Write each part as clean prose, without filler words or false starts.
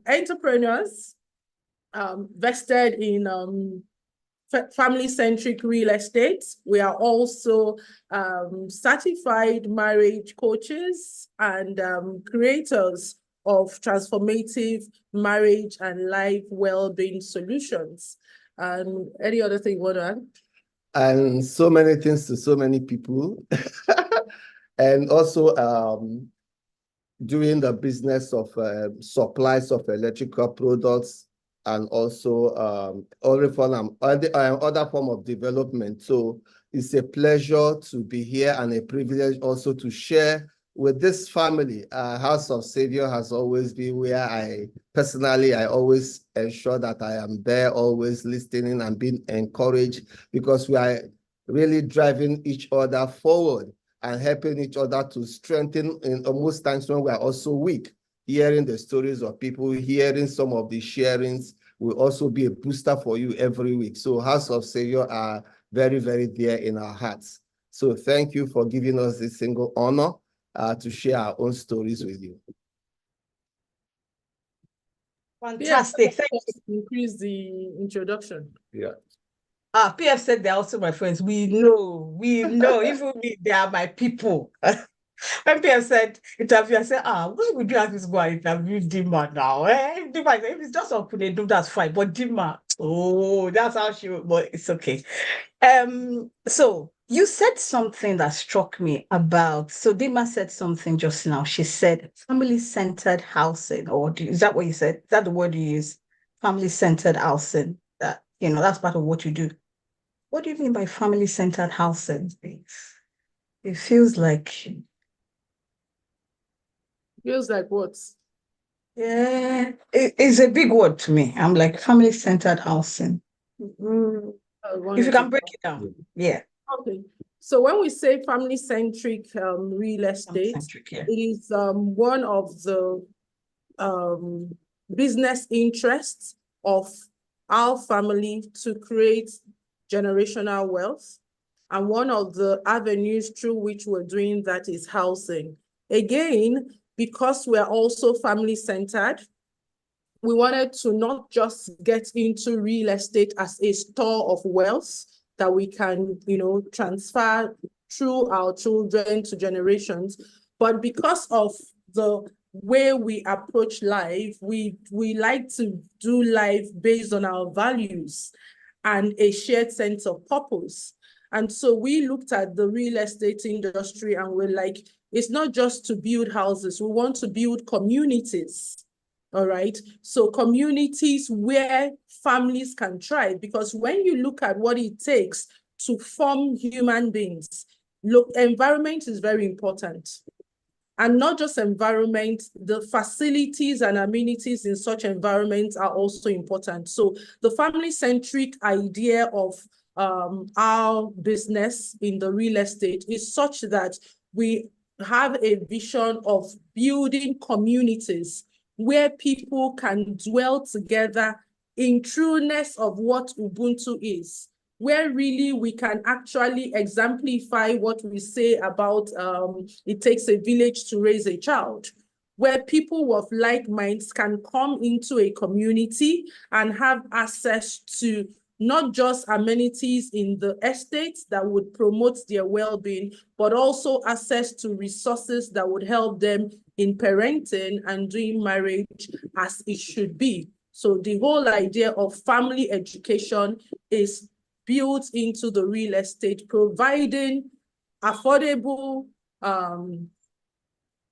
entrepreneurs vested in family-centric real estate. We are also certified marriage coaches and creators of transformative marriage and life well-being solutions. And any other thing you want to add? And so many things to so many people. And also doing the business of supplies of electrical products, and also other form of development. So it's a pleasure to be here and a privilege also to share with this family. House of Savior has always been where I always ensure that I am there, always listening and being encouraged, because we are really driving each other forward and helping each other to strengthen in most times when we are also weak. Hearing the stories of people, hearing some of the sharings will also be a booster for you every week. So House of Savior are very, very dear in our hearts. So thank you for giving us this single honor to share our own stories with you. Fantastic. Thank you. Increase the introduction. Yeah. PF said they're also my friends. We know, even me, they are my people. When PF said interview, I said, why would you have this go and interview Dinma now? Dinma, if it's just on Chinedu, that's fine. But Dinma, that's how she, but it's okay. So you said something that struck me about, so Dinma said something just now. She said family-centered housing, or is that what you said? Is that the word you use? Family-centered housing. That, that's part of what you do. What do you mean by family-centered housing? It feels like... Feels like what? Yeah, it's a big word to me. I'm like, family-centered housing. If you can break it down. Yeah. Okay. So when we say family-centric real estate, it is one of the business interests of our family to create generational wealth. And one of the avenues through which we're doing that is housing. Again, because we're also family-centered, we wanted to not just get into real estate as a store of wealth that we can, transfer through our children to generations, but because of the way we approach life, we like to do life based on our values and a shared sense of purpose. And so we looked at the real estate industry and we're like, it's not just to build houses, we want to build communities. All right. So communities where families can thrive, because when you look at what it takes to form human beings, look, environment is very important. And not just environment, the facilities and amenities in such environments are also important. So the family-centric idea of our business in the real estate is such that we have a vision of building communities where people can dwell together in trueness of what Ubuntu is, where really we can actually exemplify what we say about it takes a village to raise a child, where people of like minds can come into a community and have access to not just amenities in the estates that would promote their well-being, but also access to resources that would help them in parenting and doing marriage as it should be. So the whole idea of family education is built into the real estate, providing affordable,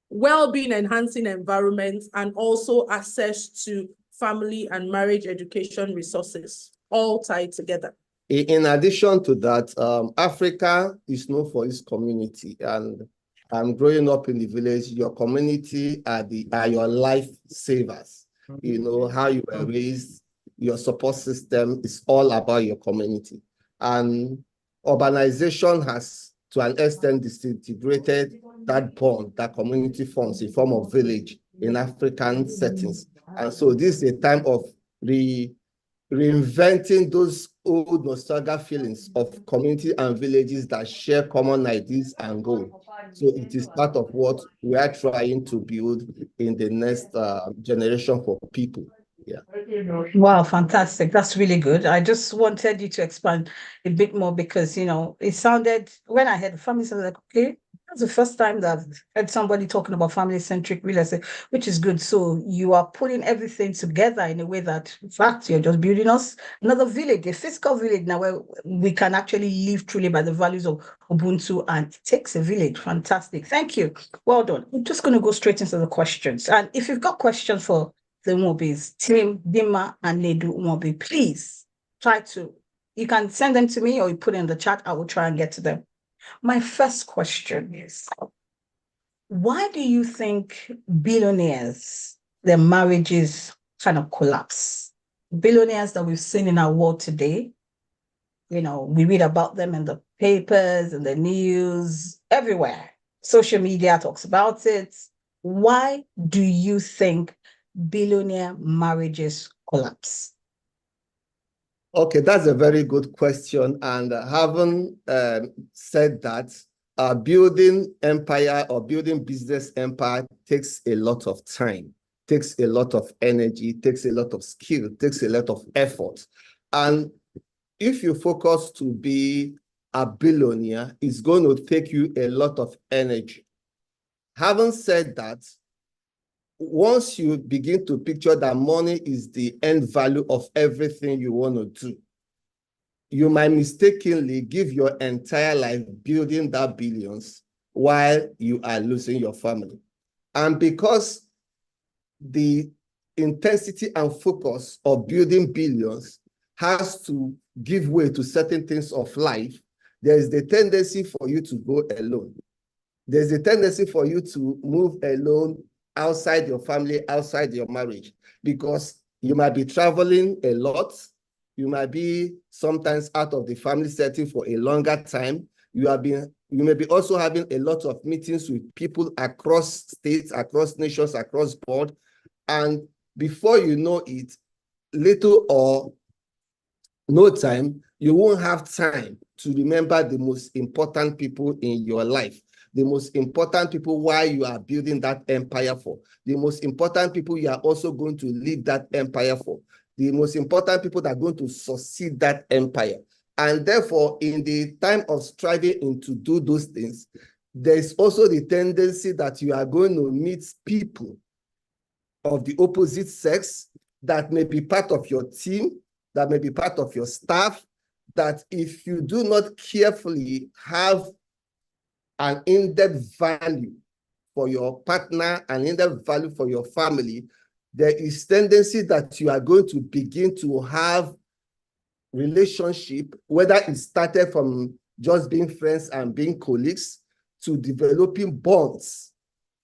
well-being enhancing environments, and also access to family and marriage education resources, all tied together. In addition to that, Africa is known for its community, and growing up in the village, your community are your life savers. You know, how you were raised, your support system is all about your community. And urbanization has, to an extent, disintegrated that bond, that community forms in form of village in African settings. And so this is a time of reinventing those old nostalgia feelings of community and villages that share common ideas and goals. So it is part of what we are trying to build in the next generation for people. Yeah. Wow, fantastic. That's really good. I just wanted you to expand a bit more because, it sounded, when I heard family, I was like, okay, that's the first time that I've heard somebody talking about family-centric real estate, which is good. So you are putting everything together in a way that, in fact, you're just building us another village, a physical village now where we can actually live truly by the values of Ubuntu, and it takes a village. Fantastic. Thank you. Well done. I'm just going to go straight into the questions. And if you've got questions for the Nwobis, Tim, Dinma, and Nedu Nwobi, please you can send them to me or you put it in the chat. I will try and get to them. My first question is, why do you think billionaires, their marriages kind of collapse? Billionaires that we've seen in our world today, we read about them in the papers and the news, everywhere. Social media talks about it. Why do you think billionaire marriages collapse? Okay, that's a very good question. And having said that, building empire or building business empire takes a lot of time, takes a lot of energy, takes a lot of skill, takes a lot of effort. And if you focus to be a billionaire, it's going to take you a lot of energy. Having said that, once you begin to picture that money is the end value of everything you want to do, you might mistakenly give your entire life building that billions while you are losing your family. And because the intensity and focus of building billions has to give way to certain things of life, there's the tendency for you to go alone. There's a tendency for you to move alone outside your family, outside your marriage, because you might be traveling a lot. You might be sometimes out of the family setting for a longer time. You may be also having a lot of meetings with people across states, across nations, across board. And before you know it, little or no time, you won't have time to remember the most important people in your life, the most important people why you are building that empire for, the most important people you are also going to lead that empire for, the most important people that are going to succeed that empire. And therefore, in the time of striving to do those things, there's also the tendency that you are going to meet people of the opposite sex that may be part of your team, that may be part of your staff, that if you do not carefully have an in-depth value for your partner, an in-depth value for your family, there is tendency that you are going to begin to have relationship, whether it started from just being friends and being colleagues to developing bonds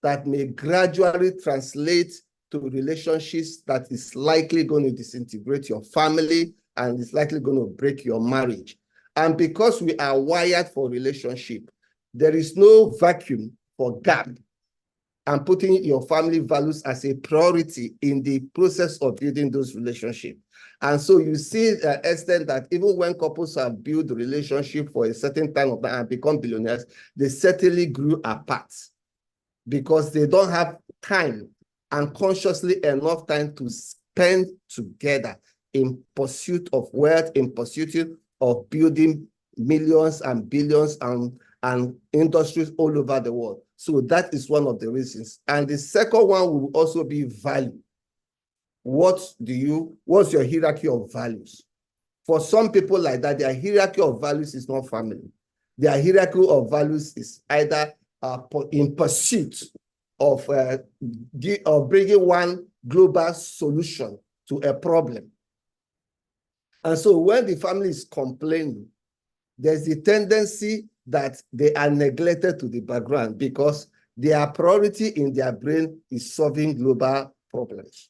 that may gradually translate to relationships that is likely going to disintegrate your family and is likely going to break your marriage. And because we are wired for relationship, there is no vacuum for gap and putting your family values as a priority in the process of building those relationships. And so you see the extent that even when couples have built a relationship for a certain time of time and become billionaires, they certainly grew apart because they don't have time and consciously enough time to spend together in pursuit of wealth, in pursuit of building millions and billions and industries all over the world. So that is one of the reasons. And the second one will also be value. What's your hierarchy of values? For some people like that, their hierarchy of values is not family. Their hierarchy of values is either in pursuit of bringing one global solution to a problem. And so when the family is complaining, there's a tendency that they are neglected to the background because their priority in their brain is solving global problems.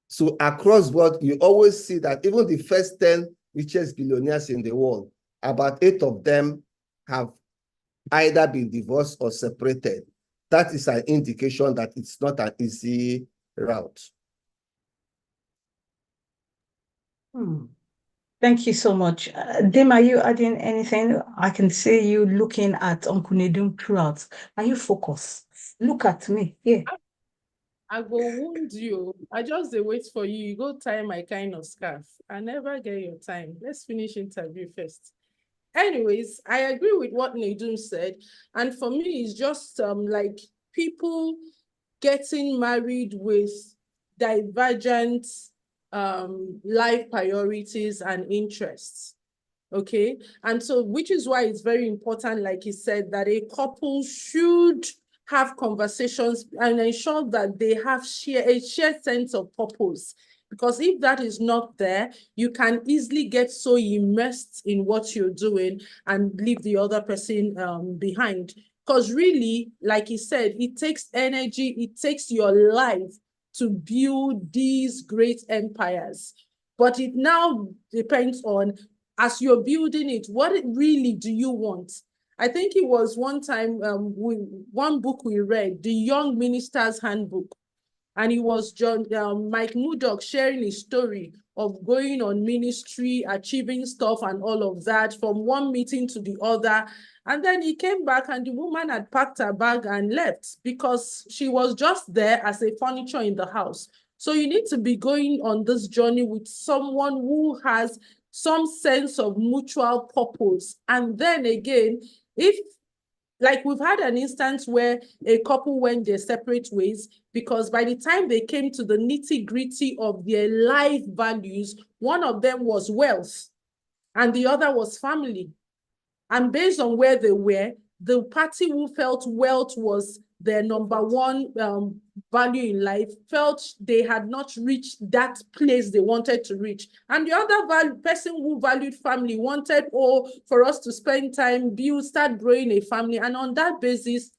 So across board, you always see that even the first 10 richest billionaires in the world, about 8 of them have either been divorced or separated. That is an indication that it's not an easy route. Thank you so much. Dim, are you adding anything? I can see you looking at Uncle Nedum throughout. Are you focused? Look at me. Yeah. I go wound you. I just dey wait for you. You go tie my kind of scarf. I never get your time. Let's finish interview first. Anyways, I agree with what Nedum said. And for me, it's just like people getting married with divergent life priorities and interests. Okay. And so, which is why it's very important, like he said, that a couple should have conversations and ensure that they have a shared sense of purpose. Because if that is not there, you can easily get so immersed in what you're doing and leave the other person behind. Because really, like he said, it takes energy, it takes your life to build these great empires. But it now depends on, as you're building it, what really do you want? I think it was one time, one book we read, The Young Minister's Handbook, and it was Mike Murdoch sharing his story of going on ministry, achieving stuff and all of that from one meeting to the other. And then he came back and the woman had packed her bag and left because she was just there as a furniture in the house. So you need to be going on this journey with someone who has some sense of mutual purpose. And then again, if, like, we've had an instance where a couple went their separate ways because by the time they came to the nitty-gritty of their life values, one of them was wealth and the other was family. And based on where they were, the party who felt wealth was their number one value in life felt they had not reached that place they wanted to reach. And the other person who valued family wanted, for us to spend time, start growing a family. And on that basis,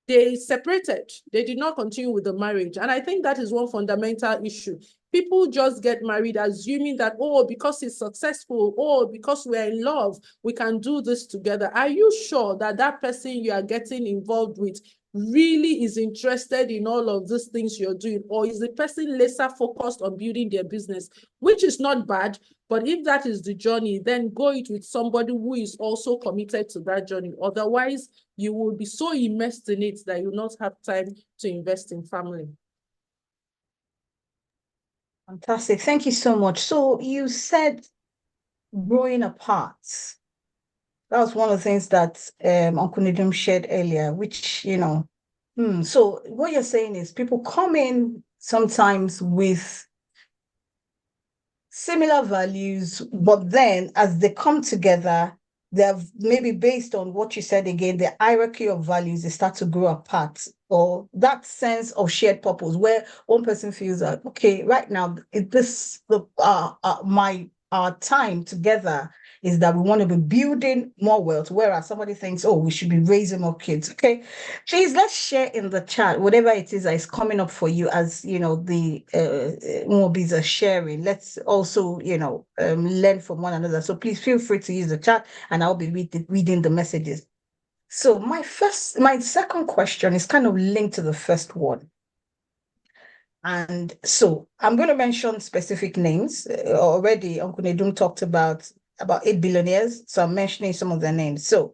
they separated. They did not continue with the marriage. And I think that is one fundamental issue. People just get married assuming that, because it's successful, because we're in love, we can do this together. Are you sure that that person you are getting involved with really is interested in all of these things you're doing? Or is the person lesser focused on building their business, which is not bad, but if that is the journey, then go it with somebody who is also committed to that journey. Otherwise, you will be so immersed in it that you will not have time to invest in family. Fantastic. Thank you so much. So you said growing apart. That was one of the things that Uncle Nidum shared earlier, which, so what you're saying is people come in sometimes with similar values, but then as they come together, they're maybe based on what you said again, the hierarchy of values, they start to grow apart, or that sense of shared purpose where one person feels that, okay, right now, our time together is that we want to be building more wealth, whereas somebody thinks, we should be raising more kids. Okay, please, let's share in the chat whatever it is that is coming up for you as, the Nwobis are sharing. Let's also, learn from one another. So please feel free to use the chat and I'll be reading the messages. So my second question is kind of linked to the first one. And so I'm going to mention specific names. Already, Uncle Nedum talked about 8 billionaires. So I'm mentioning some of their names. So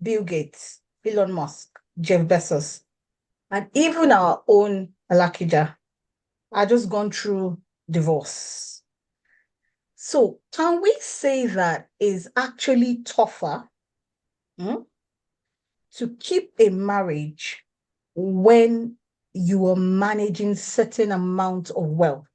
Bill Gates, Elon Musk, Jeff Bezos, and even our own Alakija are just gone through divorce. So can we say that is actually tougher to keep a marriage when you are managing certain amount of wealth?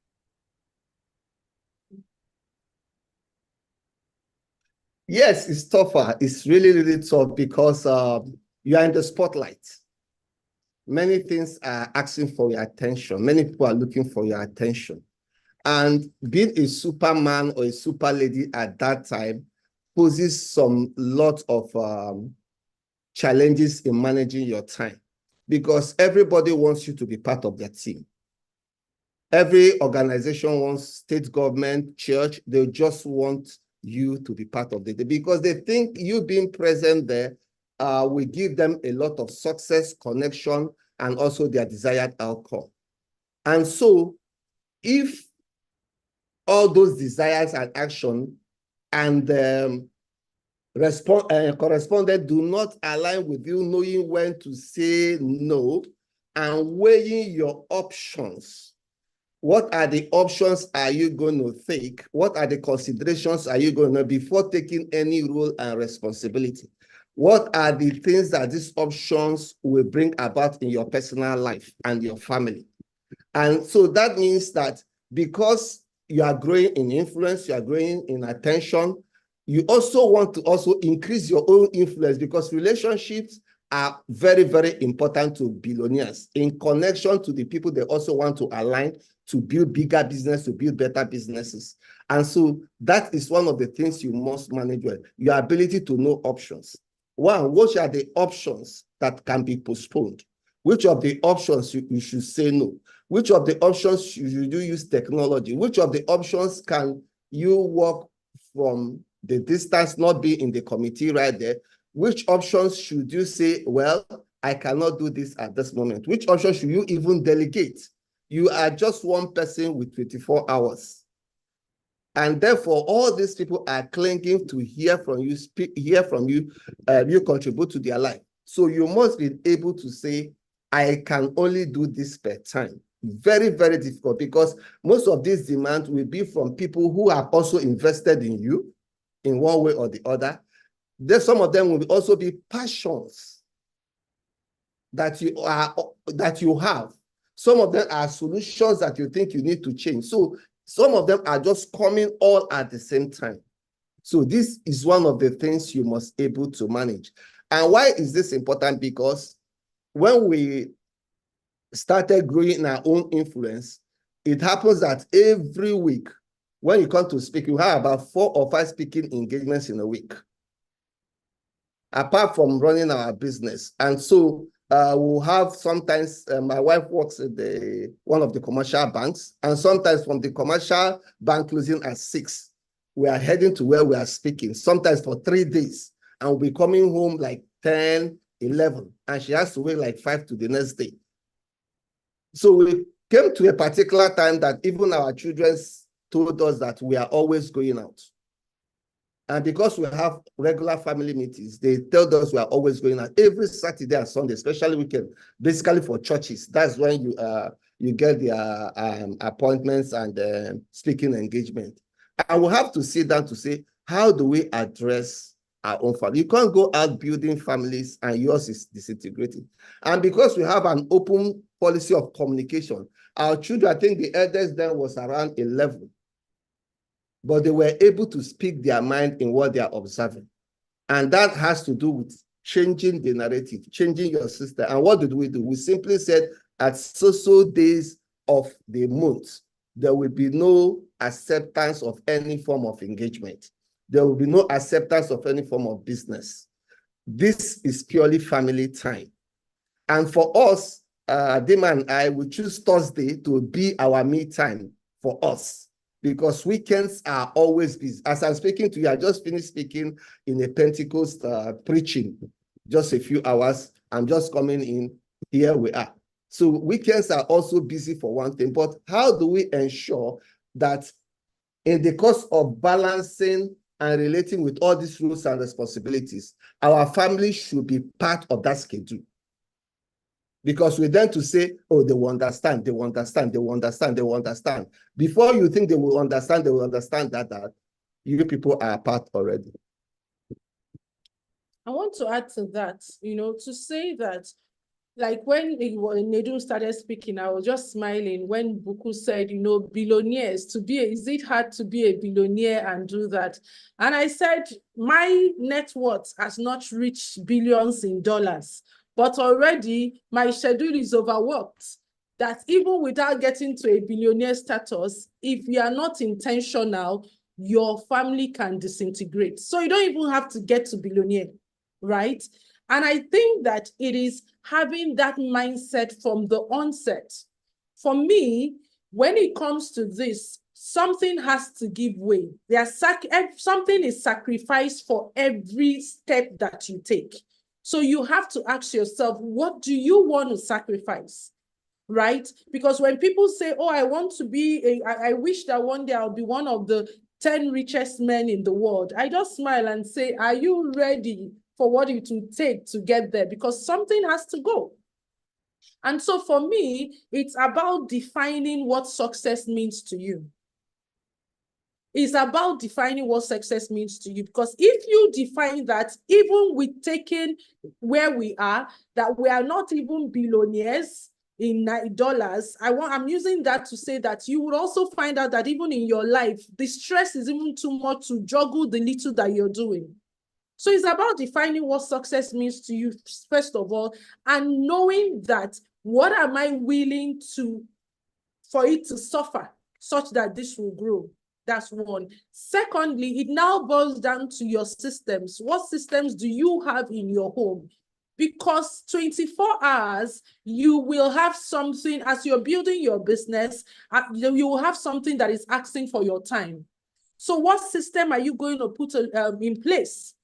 Yes, it's tougher. It's really, really tough because you are in the spotlight. Many things are asking for your attention. Many people are looking for your attention. And being a superman or a super lady at that time poses some lot of challenges in managing your time because everybody wants you to be part of their team. Every organization wants, state government, church, they just want you to be part of it because they think you being present there will give them a lot of success, connection, and also their desired outcome. And so if all those desires and action and correspondent do not align with you, knowing when to say no and weighing your options. What are the options are you going to take? What are the considerations are you going to before taking any role and responsibility? What are the things that these options will bring about in your personal life and your family? And so that means that because you are growing in influence, you are growing in attention, you also want to also increase your own influence, because relationships are very, very important to billionaires in connection to the people they also want to align to build bigger business, to build better businesses. And so that is one of the things you must manage well, your ability to know options. One, what are the options that can be postponed? Which of the options you should say no? Which of the options should you use technology? Which of the options can you work from the distance, not be in the committee right there? Which options should you say, well, I cannot do this at this moment? Which options should you even delegate? You are just one person with 24 hours. And therefore, all these people are clinging to hear from you, hear from you, you contribute to their life. So you must be able to say, I can only do this per time. Very, very difficult, because most of these demands will be from people who have also invested in you in one way or the other. Then some of them will also be passions that you have. Some of them are solutions that you think you need to change. So some of them are just coming all at the same time. So this is one of the things you must be able to manage. And why is this important? Because when we started growing our own influence, it happens that every week, when you come to speak, you have about 4 or 5 speaking engagements in a week, apart from running our business. And so we'll have sometimes, my wife works at one of the commercial banks, and sometimes from the commercial bank closing at 6, we are heading to where we are speaking, sometimes for 3 days, and we'll be coming home like 10, 11, and she has to wait like 5 to the next day. So we came to a particular time that even our children told us that we are always going out. And because we have regular family meetings, they tell us we are always going out every Saturday and Sunday, especially weekend, basically for churches. That's when you get the appointments and speaking engagement. And we have to sit down to say, how do we address our own family? You can't go out building families and yours is disintegrating. And because we have an open policy of communication, our children, I think the eldest then was around 11. But they were able to speak their mind in what they are observing. And that has to do with changing the narrative, changing your system. And what did we do? We simply said at so days of the month, there will be no acceptance of any form of engagement. There will be no acceptance of any form of business. This is purely family time. And for us, Dinma and I will choose Thursday to be our me time for us, because weekends are always busy. As I'm speaking to you, I just finished speaking in a Pentecost preaching, just a few hours. I'm just coming in, here we are. So weekends are also busy for one thing, but how do we ensure that in the course of balancing and relating with all these rules and responsibilities, our family should be part of that schedule? Because we then to say, oh, they will understand, they will understand, they will understand, they will understand. Before you think they will understand that you people are part already. I want to add to that, to say that, like when Chinedu started speaking, I was just smiling when Buku said, billionaires, is it hard to be a billionaire and do that? And I said, my net worth has not reached billions in dollars, but already my schedule is overworked. That even without getting to a billionaire status, if you are not intentional, your family can disintegrate. So you don't even have to get to billionaire, right? And I think that it is having that mindset from the onset. For me, when it comes to this, something has to give way. Something is sacrificed for every step that you take. So you have to ask yourself, what do you want to sacrifice? Right? Because when people say, oh, I wish that one day I'll be one of the 10 richest men in the world, I just smile and say, are you ready for what it will take to get there? Because something has to go. And so for me, it's about defining what success means to you. It's about defining what success means to you. Because if you define that, even with taking where we are, that we are not even billionaires in dollars, I'm using that to say that you would also find out that even in your life, the stress is even too much to juggle the little that you're doing. So it's about defining what success means to you, first of all, and knowing that what am I willing to, for it to suffer such that this will grow. That's one. Secondly, it now boils down to your systems. What systems do you have in your home? Because 24 hours, you will have something, as you're building your business, you will have something that is asking for your time. So what system are you going to put in place?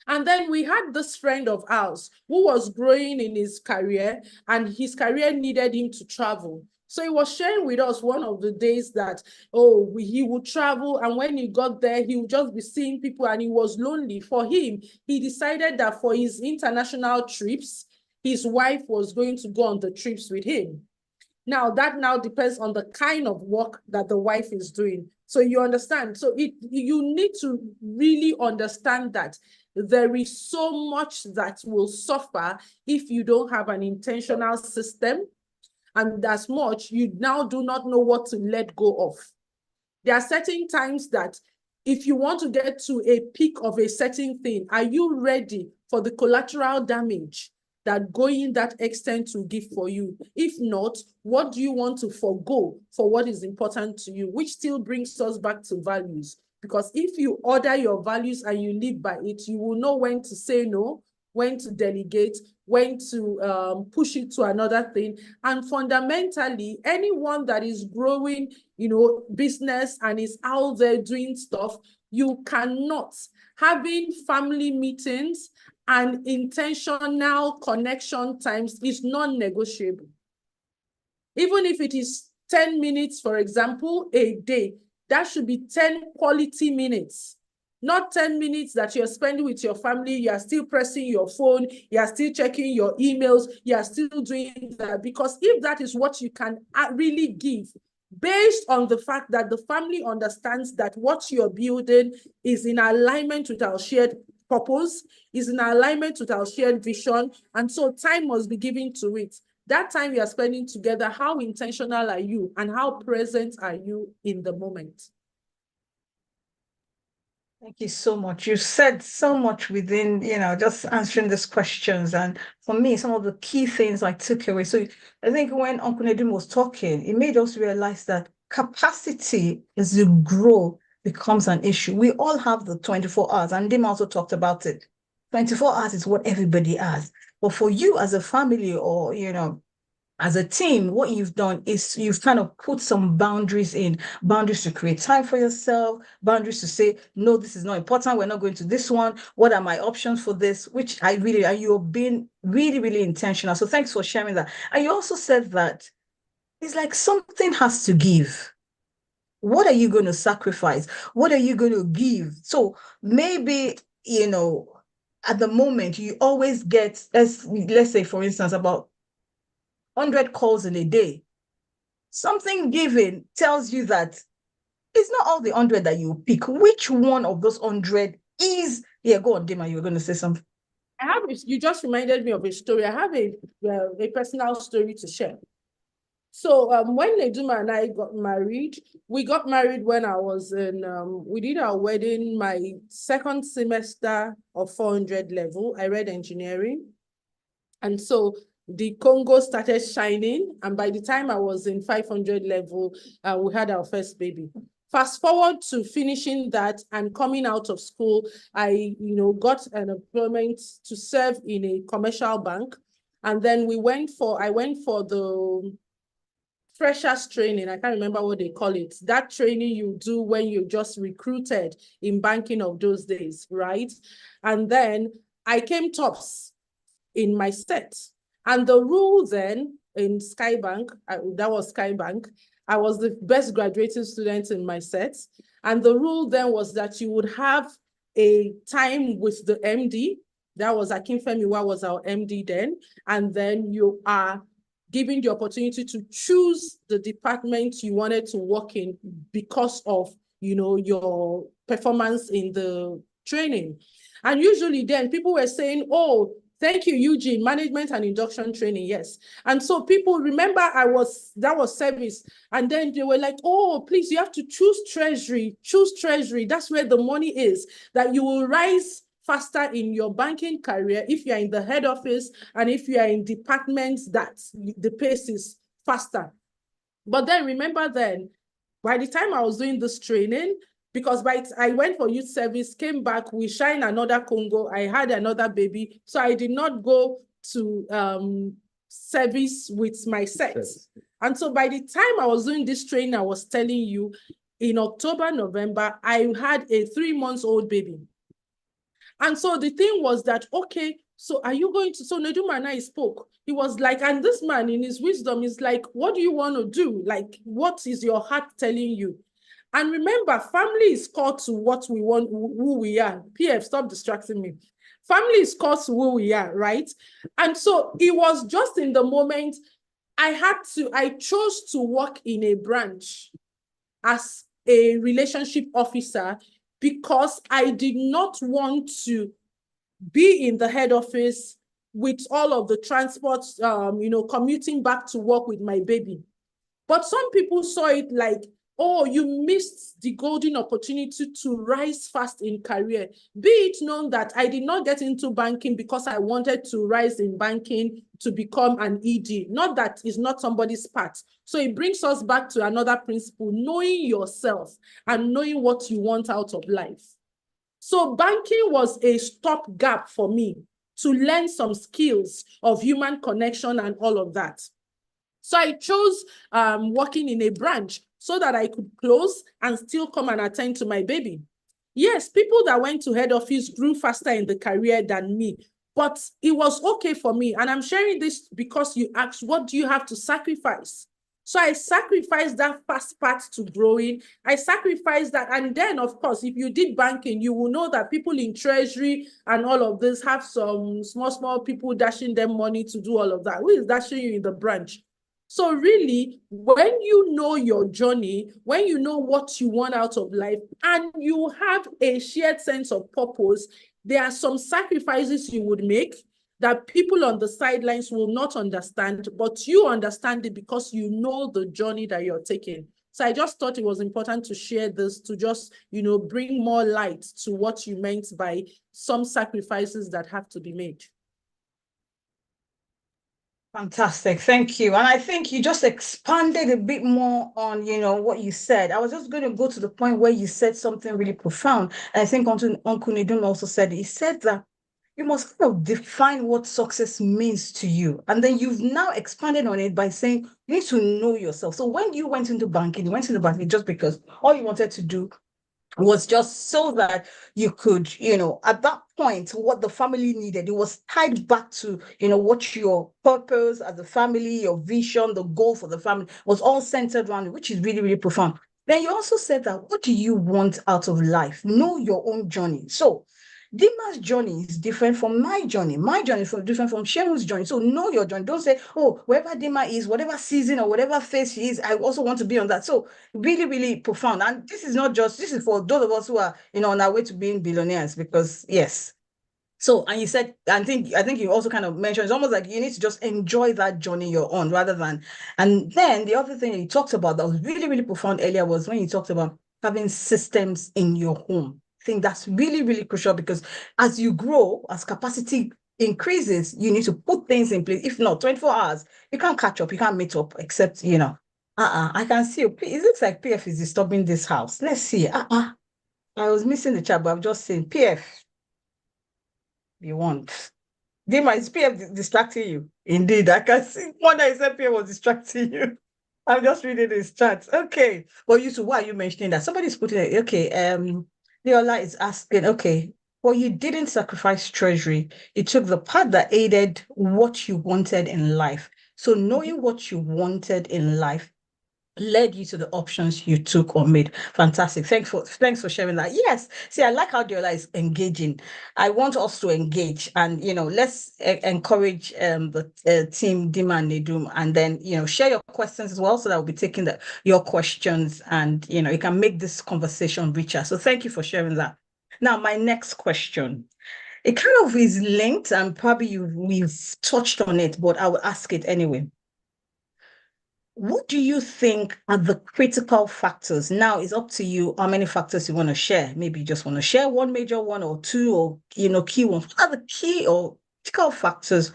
And then we had this friend of ours who was growing in his career, and his career needed him to travel. So he was sharing with us one of the days that, he would travel, and when he got there, he would just be seeing people, and he was lonely. For him, he decided that for his international trips, his wife was going to go on the trips with him. Now, that now depends on the kind of work that the wife is doing. So you understand. So you need to really understand that there is so much that will suffer if you don't have an intentional system, and as much you now do not know what to let go of. There are certain times that if you want to get to a peak of a certain thing, are you ready for the collateral damage that going that extent will give for you? If not, what do you want to forego for what is important to you? Which still brings us back to values. Because if you order your values and you live by it, you will know when to say no, when to delegate, when to push it to another thing. And fundamentally, anyone that is growing, business and is out there doing stuff, you cannot, having family meetings and intentional connection times is non-negotiable. Even if it is 10 minutes, for example, a day, that should be 10 quality minutes. Not 10 minutes that you're spending with your family, you are still pressing your phone, you are still checking your emails, you are still doing that. Because if that is what you can really give, based on the fact that the family understands that what you're building is in alignment with our shared purpose, is in alignment with our shared vision, and so time must be given to it. That time you are spending together, how intentional are you and how present are you in the moment? Thank you so much. You said so much within, just answering these questions. And for me, some of the key things I took away. So I think when Uncle Nedum was talking, it made us realize that capacity as you grow becomes an issue. We all have the 24 hours, and Dinma also talked about it. 24 hours is what everybody has. But for you as a family or, as a team, what you've done is you've kind of put some boundaries to create time for yourself, boundaries to say, no, this is not important. We're not going to this one. What are my options for this? Which you're being really, really intentional. So thanks for sharing that. And you also said that it's like something has to give. What are you going to sacrifice? What are you going to give? So maybe, at the moment you always get, let's say, for instance, about 100 calls in a day. Something given tells you that it's not all the 100 that you pick. Which one of those 100 is? Yeah, go on, Dinma. You were going to say something. You just reminded me of a story. I have a personal story to share. So when Neduma and I got married, we got married when I was we did our wedding, my second semester of 400 level. I read engineering. And so the Congo started shining. And by the time I was in 500 level, we had our first baby. Fast forward to finishing that and coming out of school, I got an employment to serve in a commercial bank. And then I went for the freshers training. I can't remember what they call it. That training you do when you just recruited in banking of those days, right? And then I came tops in my set. And the rule then in Skybank, that was Skybank, I was the best graduating student in my set. And the rule then was that you would have a time with the MD. That was Akinfemi, what was our MD then. And then you are given the opportunity to choose the department you wanted to work in because of, your performance in the training. And usually then people were saying, oh, thank you, Eugene, management and induction training, yes. And so people remember that was service. And then they were like, oh, please, you have to choose treasury. That's where the money is, that you will rise faster in your banking career if you're in the head office and if you are in departments that the pace is faster. But then remember then, by the time I was doing this training, because I went for youth service, came back, we shined another Congo, I had another baby. So I did not go to service with my set. Yes. And so by the time I was doing this training, I was telling you, in October, November, I had a 3-month-old baby. And so the thing was that, okay, so are you going to, so Neduma and I spoke. He was like, and this man in his wisdom is like, what do you want to do? Like, what is your heart telling you? And remember, family is called to what we want, who we are. PF, stop distracting me. Family is called to who we are, right? And so it was just in the moment I chose to work in a branch as a relationship officer because I did not want to be in the head office with all of the transport, commuting back to work with my baby. But some people saw it like, oh, you missed the golden opportunity to rise fast in career. Be it known that I did not get into banking because I wanted to rise in banking to become an ED. Not that is not somebody's part. So it brings us back to another principle, knowing yourself and knowing what you want out of life. So banking was a stopgap for me to learn some skills of human connection and all of that. So I chose working in a branch so that I could close and still come and attend to my baby. Yes, people that went to head office grew faster in the career than me, but it was okay for me. And I'm sharing this because you asked, what do you have to sacrifice? So I sacrificed that fast path to growing. I sacrificed that. And then, of course, if you did banking, you will know that people in treasury and all of this have some small people dashing them money to do all of that. Who is dashing you in the branch? So really, when you know your journey, when you know what you want out of life, and you have a shared sense of purpose, there are some sacrifices you would make that people on the sidelines will not understand, but you understand it because you know the journey that you're taking. So I just thought it was important to share this, to just, bring more light to what you meant by some sacrifices that have to be made. Fantastic. Thank you. And I think you just expanded a bit more on, what you said. I was just going to go to the point where you said something really profound. And I think Uncle Nidum also said, he said that you must kind of define what success means to you. And then you've now expanded on it by saying you need to know yourself. So when you went into banking, just because all you wanted to do was just so that you could, at that point, what the family needed, it was tied back to, what your purpose as a family, your vision, the goal for the family was all centered around it, which is really, really profound. Then you also said that, what do you want out of life? Know your own journey. So Dinma's journey is different from my journey. My journey is different from Shemu's journey. So know your journey. Don't say, oh, wherever Dinma is, whatever season or whatever phase she is, I also want to be on that. So really, really profound. And this is for those of us who are, on our way to being billionaires, because yes. So, and you said, I think you also kind of mentioned, it's almost like you need to just enjoy that journey you're on rather than, and then the other thing you talked about that was really, really profound earlier was when you talked about having systems in your home. I think that's really, really crucial because as you grow, as capacity increases, you need to put things in place. If not, 24 hours, you can't catch up, you can't meet up, except, I can see you. It looks like PF is disturbing this house. Let's see. I was missing the chat, but I'm just saying, PF, you want. Dinma, is PF distracting you? Indeed, I can see one that said PF was distracting you. I'm just reading his chat. Okay. Well, why are you mentioning that? Somebody's putting it, okay, Leola is asking, okay, well, you didn't sacrifice treasury. You took the path that aided what you wanted in life. So knowing what you wanted in life led you to the options you took or made. Fantastic. Thanks for sharing that. Yes. See, I like how Diola is engaging. I want us to engage, and let's encourage the team Dinma and Nedum, and then share your questions as well, so that we'll be taking your questions, and it can make this conversation richer. So thank you for sharing that. Now, my next question. It kind of is linked, and probably we've touched on it, but I will ask it anyway. What do you think are the critical factors? Now it's up to you how many factors you want to share. Maybe you just want to share one major one or two, or key ones. What are the key or critical factors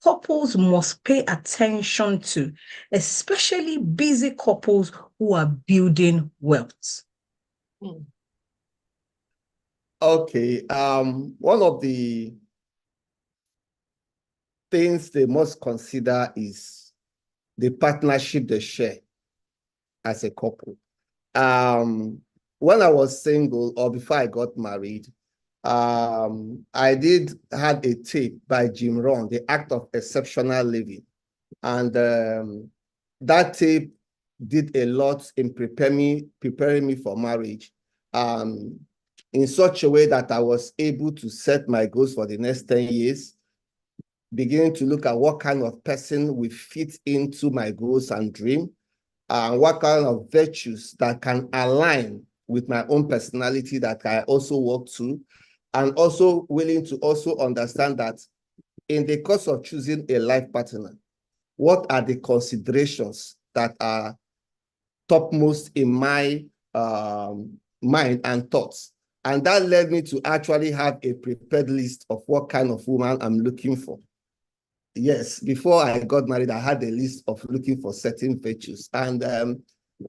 couples must pay attention to, especially busy couples who are building wealth? Okay. One of the things they must consider is the partnership they share as a couple. When I was single, or before I got married, I had a tape by Jim Rohn, The Act of Exceptional Living. And that tape did a lot in preparing me for marriage, in such a way that I was able to set my goals for the next 10 years, beginning to look at what kind of person will fit into my goals and dream, and what kind of virtues that can align with my own personality that I also work to, and also willing to also understand that in the course of choosing a life partner, what are the considerations that are topmost in my mind and thoughts. And that led me to actually have a prepared list of what kind of woman I'm looking for. Yes, before I got married, I had a list of looking for certain virtues. And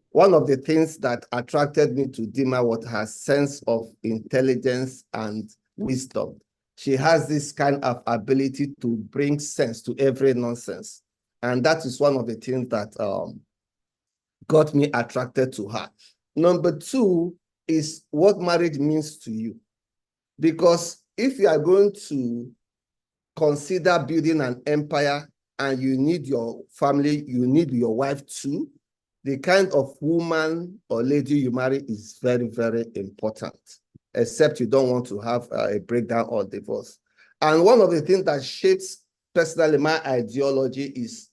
one of the things that attracted me to Dinma was her sense of intelligence and wisdom. She has this kind of ability to bring sense to every nonsense. And that is one of the things that got me attracted to her. Number two is what marriage means to you. Because if you are going to consider building an empire and you need your family, you need your wife too, the kind of woman or lady you marry is very, very important, except you don't want to have a breakdown or divorce. And one of the things that shapes personally my ideology is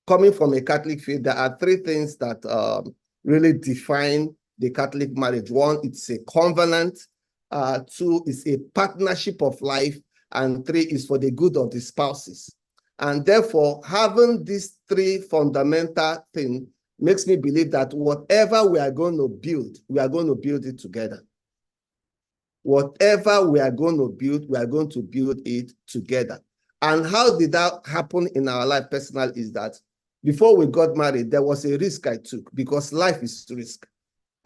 coming from a Catholic faith. There are three things that really define the Catholic marriage. One, it's a covenant. Two, is a partnership of life. And three is for the good of the spouses. And therefore, having these three fundamental things makes me believe that whatever we are going to build, we are going to build it together. Whatever we are going to build, we are going to build it together. And how did that happen in our life personal is that before we got married, there was a risk I took, because life is risk.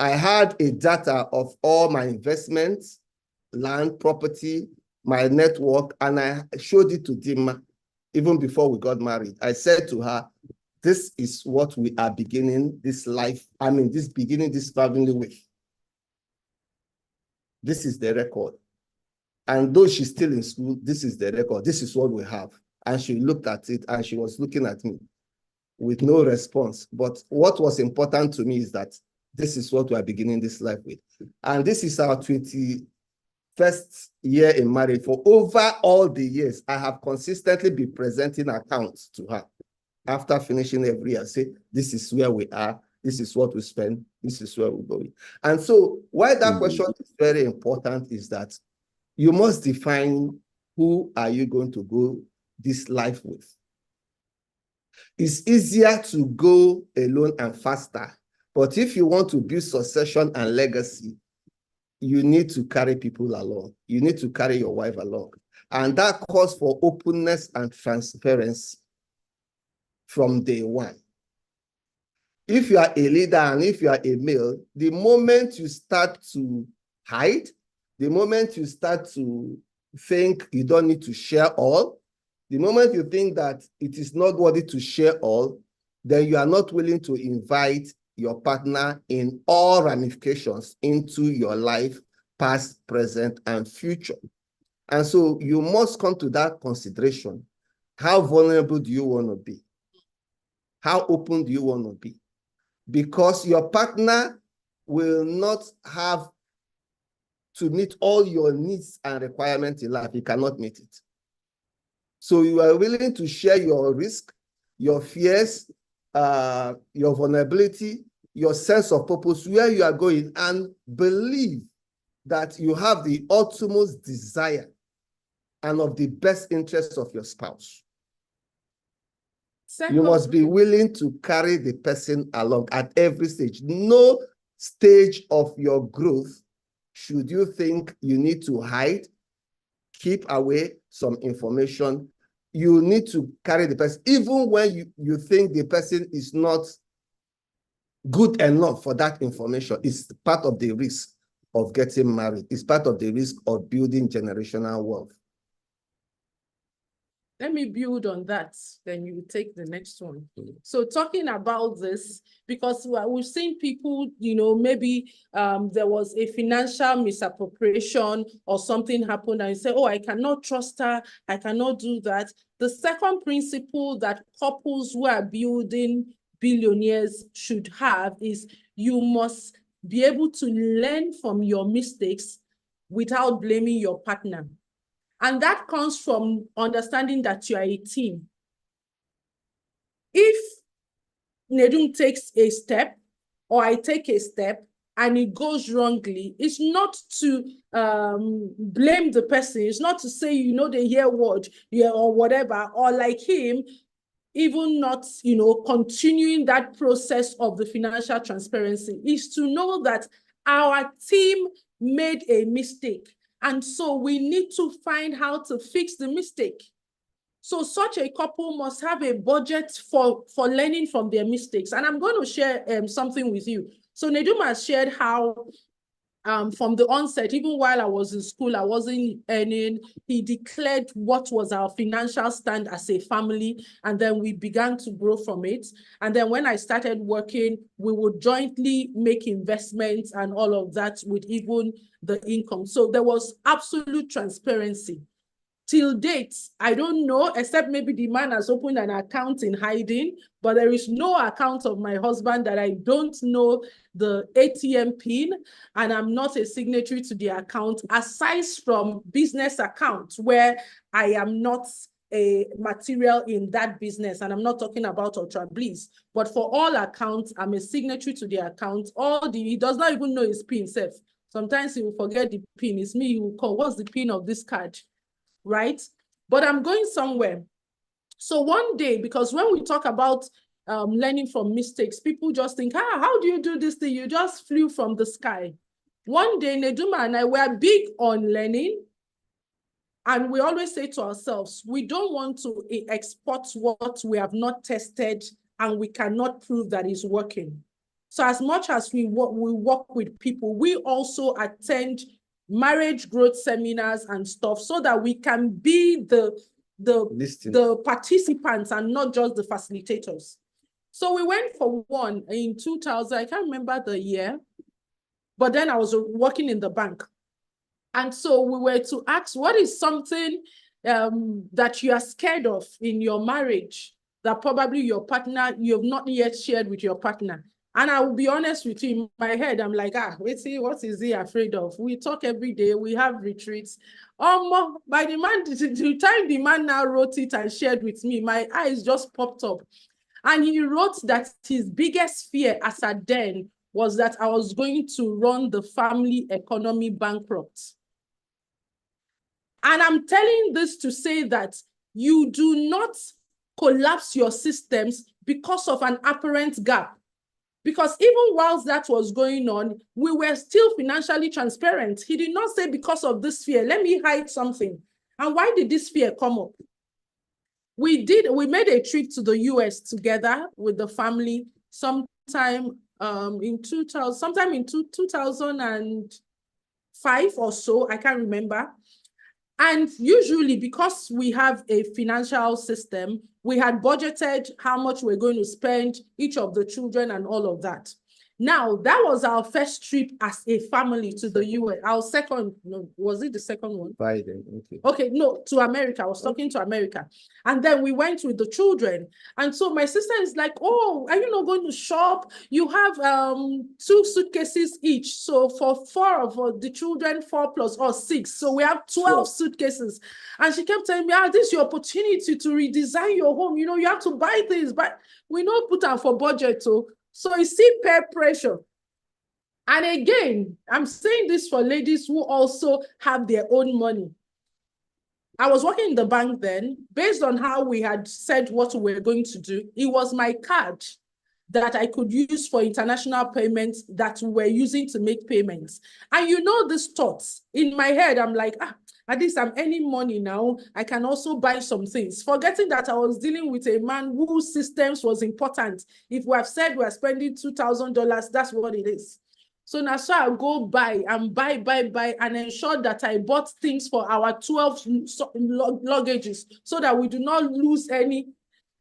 I had a data of all my investments, land, property, my network, and I showed it to Dinma even before we got married. I said to her, this is what we are beginning this life, this family with. This is the record. And though she's still in school, this is the record. This is what we have. And she looked at it and she was looking at me with no response. But what was important to me is that this is what we are beginning this life with. And this is our 21st year in marriage. For over all the years, I have consistently been presenting accounts to her after finishing every year. Say, this is where we are. This is what we spend. This is where we're going. And so why that question is very important is that you must define who are you going to go this life with. It's easier to go alone and faster. But if you want to build succession and legacy, you need to carry people along. You need to carry your wife along. And that calls for openness and transparency from day one. If you are a leader and if you are a male, the moment you start to hide, the moment you start to think you don't need to share all, the moment you think that it is not worthy to share all, then you are not willing to invite your partner in all ramifications into your life, past, present, and future. And so you must come to that consideration. How vulnerable do you want to be? How open do you want to be? because your partner will not have to meet all your needs and requirements in life. He cannot meet it. So you are willing to share your risk, your fears, your vulnerability, your sense of purpose, where you are going, and believe that you have the utmost desire and of the best interests of your spouse. You must be willing to carry the person along at every stage. No stage of your growth should you think you need to hide, keep away some information. You need to carry the person, even when you think the person is not good enough for that information. It's part of the risk of getting married. It's part of the risk of building generational wealth. Let me build on that, then you take the next one. So talking about this, because we've seen people, maybe there was a financial misappropriation or something happened and you say, oh, I cannot trust her, I cannot do that. The second principle that couples who are building billionaires should have is you must be able to learn from your mistakes without blaming your partner. And that comes from understanding that you are a team. If Nedum takes a step or I take a step and it goes wrongly, it's not to blame the person. It's not to say, they hear word, or whatever, or like him, even not, continuing that process of the financial transparency. Is to know that our team made a mistake. And so we need to find how to fix the mistake. So such a couple must have a budget for learning from their mistakes. And I'm going to share something with you. So Nedum has shared how from the onset, even while I was in school, I wasn't earning. He declared what was our financial stand as a family, and then we began to grow from it. And then when I started working, we would jointly make investments and all of that with even the income. So there was absolute transparency. Till date, I don't know, except maybe the man has opened an account in hiding, but there is no account of my husband that I don't know the ATM PIN, and I'm not a signatory to the account, aside from business accounts where I am not a material in that business, and I'm not talking about Ultra Bliss, but for all accounts, I'm a signatory to the account. He does not even know his PIN self. Sometimes he will forget the PIN. It's me, he will call, what's the PIN of this card? Right? But I'm going somewhere. So one day, because when we talk about learning from mistakes, people just think, how do you do this thing? You just flew from the sky. One day, Neduma and I were big on learning. And we always say to ourselves, we don't want to export what we have not tested and we cannot prove that is working. So as much as we work with people, we also attend marriage growth seminars and stuff so that we can be the participants and not just the facilitators. So we went for one in 2000, I can't remember the year, but then I was working in the bank. And so we were to ask, what is something that you are scared of in your marriage that probably your partner, you have not yet shared with your partner? And I will be honest with you, in my head, I'm like, wait, see, what is he afraid of? We talk every day, we have retreats. By the time the man now wrote it and shared with me, my eyes just popped up. And he wrote that his biggest fear as a then was that I was going to run the family economy bankrupt. And I'm telling this to say that you do not collapse your systems because of an apparent gap. Because even whilst that was going on, we were still financially transparent. He did not say because of this fear, let me hide something. And why did this fear come up? We made a trip to the US together with the family sometime in 2005 or so, I can't remember. And usually, because we have a financial system, we had budgeted how much we're going to spend, each of the children and all of that. Now, that was our first trip as a family to the US. Our second, no, was it the second one? Biden, okay. Okay, no, to America. I was talking to America. And then we went with the children. And so my sister is like, oh, are you not going to shop? You have 2 suitcases each. So for 4 of the children, 4 plus or 6. So we have 12 suitcases. And she kept telling me, this is your opportunity to redesign your home. You have to buy things, but we don't put out for budget. So you see peer pressure. And again, I'm saying this for ladies who also have their own money. I was working in the bank then. Based on how we had said what we were going to do, it was my card that I could use for international payments that we were using to make payments. And this thoughts in my head, I'm like, at least I'm earning money now. I can also buy some things, forgetting that I was dealing with a man whose systems was important. If we have said we're spending $2,000, that's what it is. So now, so I go buy and buy and ensure that I bought things for our 12 luggages so that we do not lose any.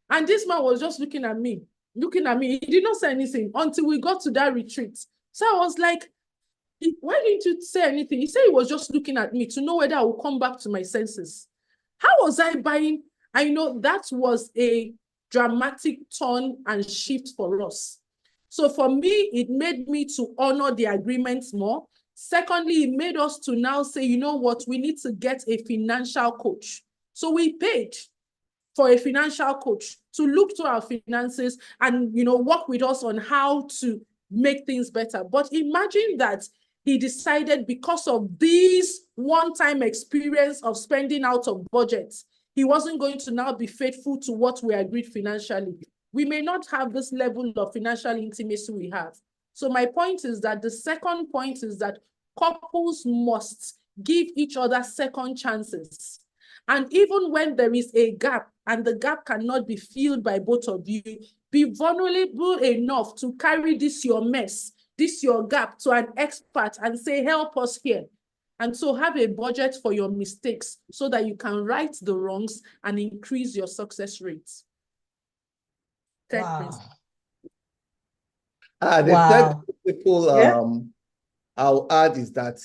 And this man was just looking at me. He did not say anything until we got to that retreat. So I was like, why didn't you say anything? He said he was just looking at me to know whether I would come back to my senses. How was I buying? I know that was a dramatic turn and shift for us. So for me, it made me to honor the agreements more. Secondly, it made us to now say, you know what, we need to get a financial coach. So we paid for a financial coach to look to our finances and, work with us on how to make things better. But imagine that he decided, because of this one-time experience of spending out of budget, he wasn't going to now be faithful to what we agreed financially. We may not have this level of financial intimacy we have. So my point is that the second point is that couples must give each other second chances. And even when there is a gap and the gap cannot be filled by both of you, be vulnerable enough to carry this your mess, this your gap, to an expert and say, help us here. And so have a budget for your mistakes so that you can right the wrongs and increase your success rates. Third principle. The third principle I'll add is that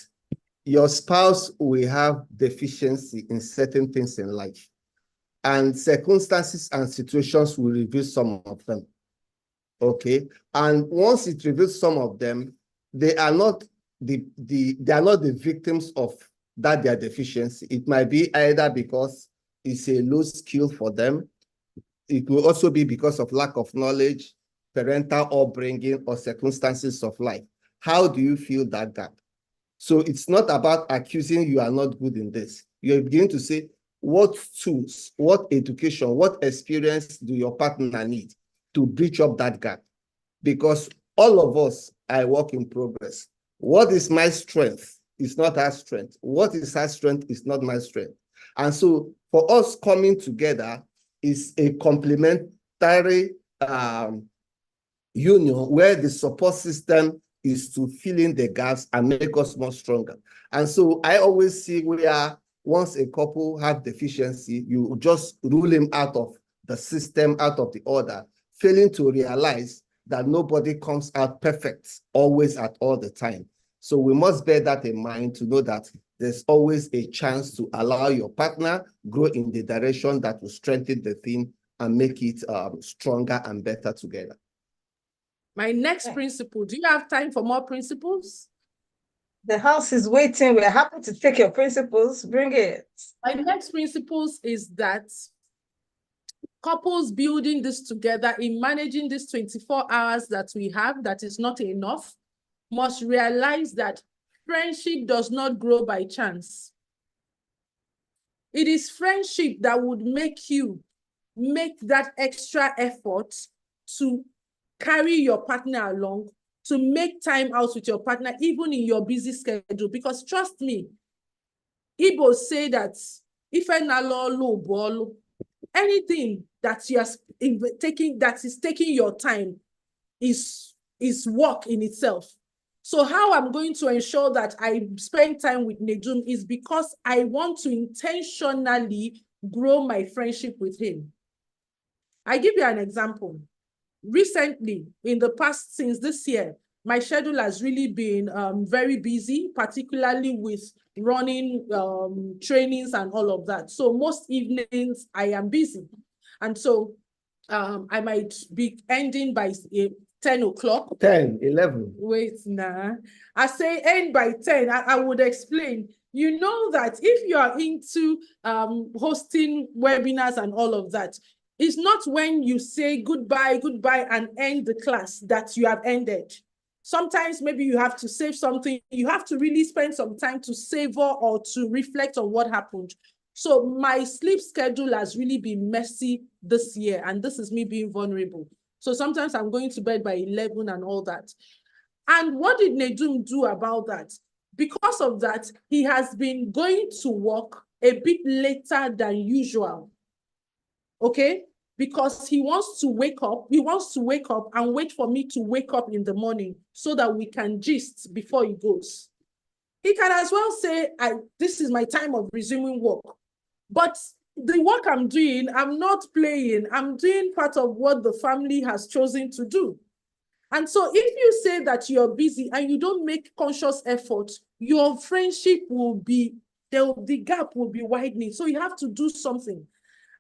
your spouse will have deficiency in certain things in life, and circumstances and situations will reveal some of them. Okay, and once it reveals some of them, they are not the victims of that their deficiency. It might be either because it's a low skill for them. It will also be because of lack of knowledge, parental upbringing, or circumstances of life. How do you feel that gap? So it's not about accusing you are not good in this. You're beginning to say, what tools, what education, what experience do your partner need to bridge up that gap? Because all of us are a work in progress. What is my strength is not her strength. What is her strength is not my strength. And so for us coming together is a complementary union where the support system is to fill in the gaps and make us more stronger. And so I always see where once a couple have deficiency, you just rule him out of the system, out of the order, failing to realize that nobody comes out perfect always at all the time. So we must bear that in mind to know that there's always a chance to allow your partner grow in the direction that will strengthen the thing and make it stronger and better together. My next principle, do you have time for more principles? The house is waiting. We're happy to take your principles. Bring it. My next principles is that couples building this together in managing this 24 hours that we have, that is not enough, must realize that friendship does not grow by chance. It is friendship that would make you make that extra effort to carry your partner along, to make time out with your partner, even in your busy schedule. Because trust me, Igbo say that if anything that you are taking, that is taking your time is work in itself. So how I'm going to ensure that I spend time with Nedum is because I want to intentionally grow my friendship with him. I give you an example. Recently, in the past, since this year, my schedule has really been very busy, particularly with running trainings and all of that. So most evenings I am busy. And so I might be ending by 10 o'clock. 10, 11. Wait, nah. I say end by 10. I would explain. You know that if you are into hosting webinars and all of that, it's not when you say goodbye and end the class that you have ended. Sometimes maybe you have to save something. You have to really spend some time to savor or to reflect on what happened. So my sleep schedule has really been messy this year, and this is me being vulnerable. So sometimes I'm going to bed by 11 and all that. And what did Nedum do about that? Because of that, he has been going to work a bit later than usual. Okay? Because he wants to wake up and wait for me to wake up in the morning so that we can gist before he goes. He can as well say, this is my time of resuming work. But the work I'm doing, I'm not playing. I'm doing part of what the family has chosen to do. And so if you say that you're busy and you don't make conscious effort, your friendship will be, the gap will be widening. So you have to do something.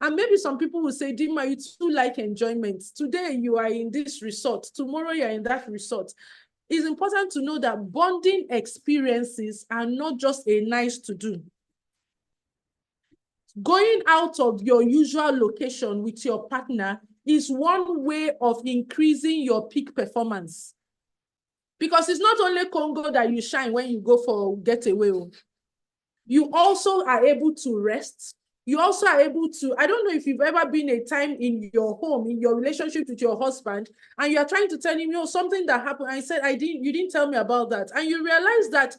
And maybe some people will say, Dinma, you too like enjoyment. Today you are in this resort. Tomorrow you're in that resort. It's important to know that bonding experiences are not just a nice to do. Going out of your usual location with your partner is one way of increasing your peak performance. Because it's not only Congo that you shine when you go for getaway. You also are able to rest. You also are able to, I don't know if you've ever been a time in your home, in your relationship with your husband, and you're trying to tell him, something that happened. I said, you didn't tell me about that. And you realize that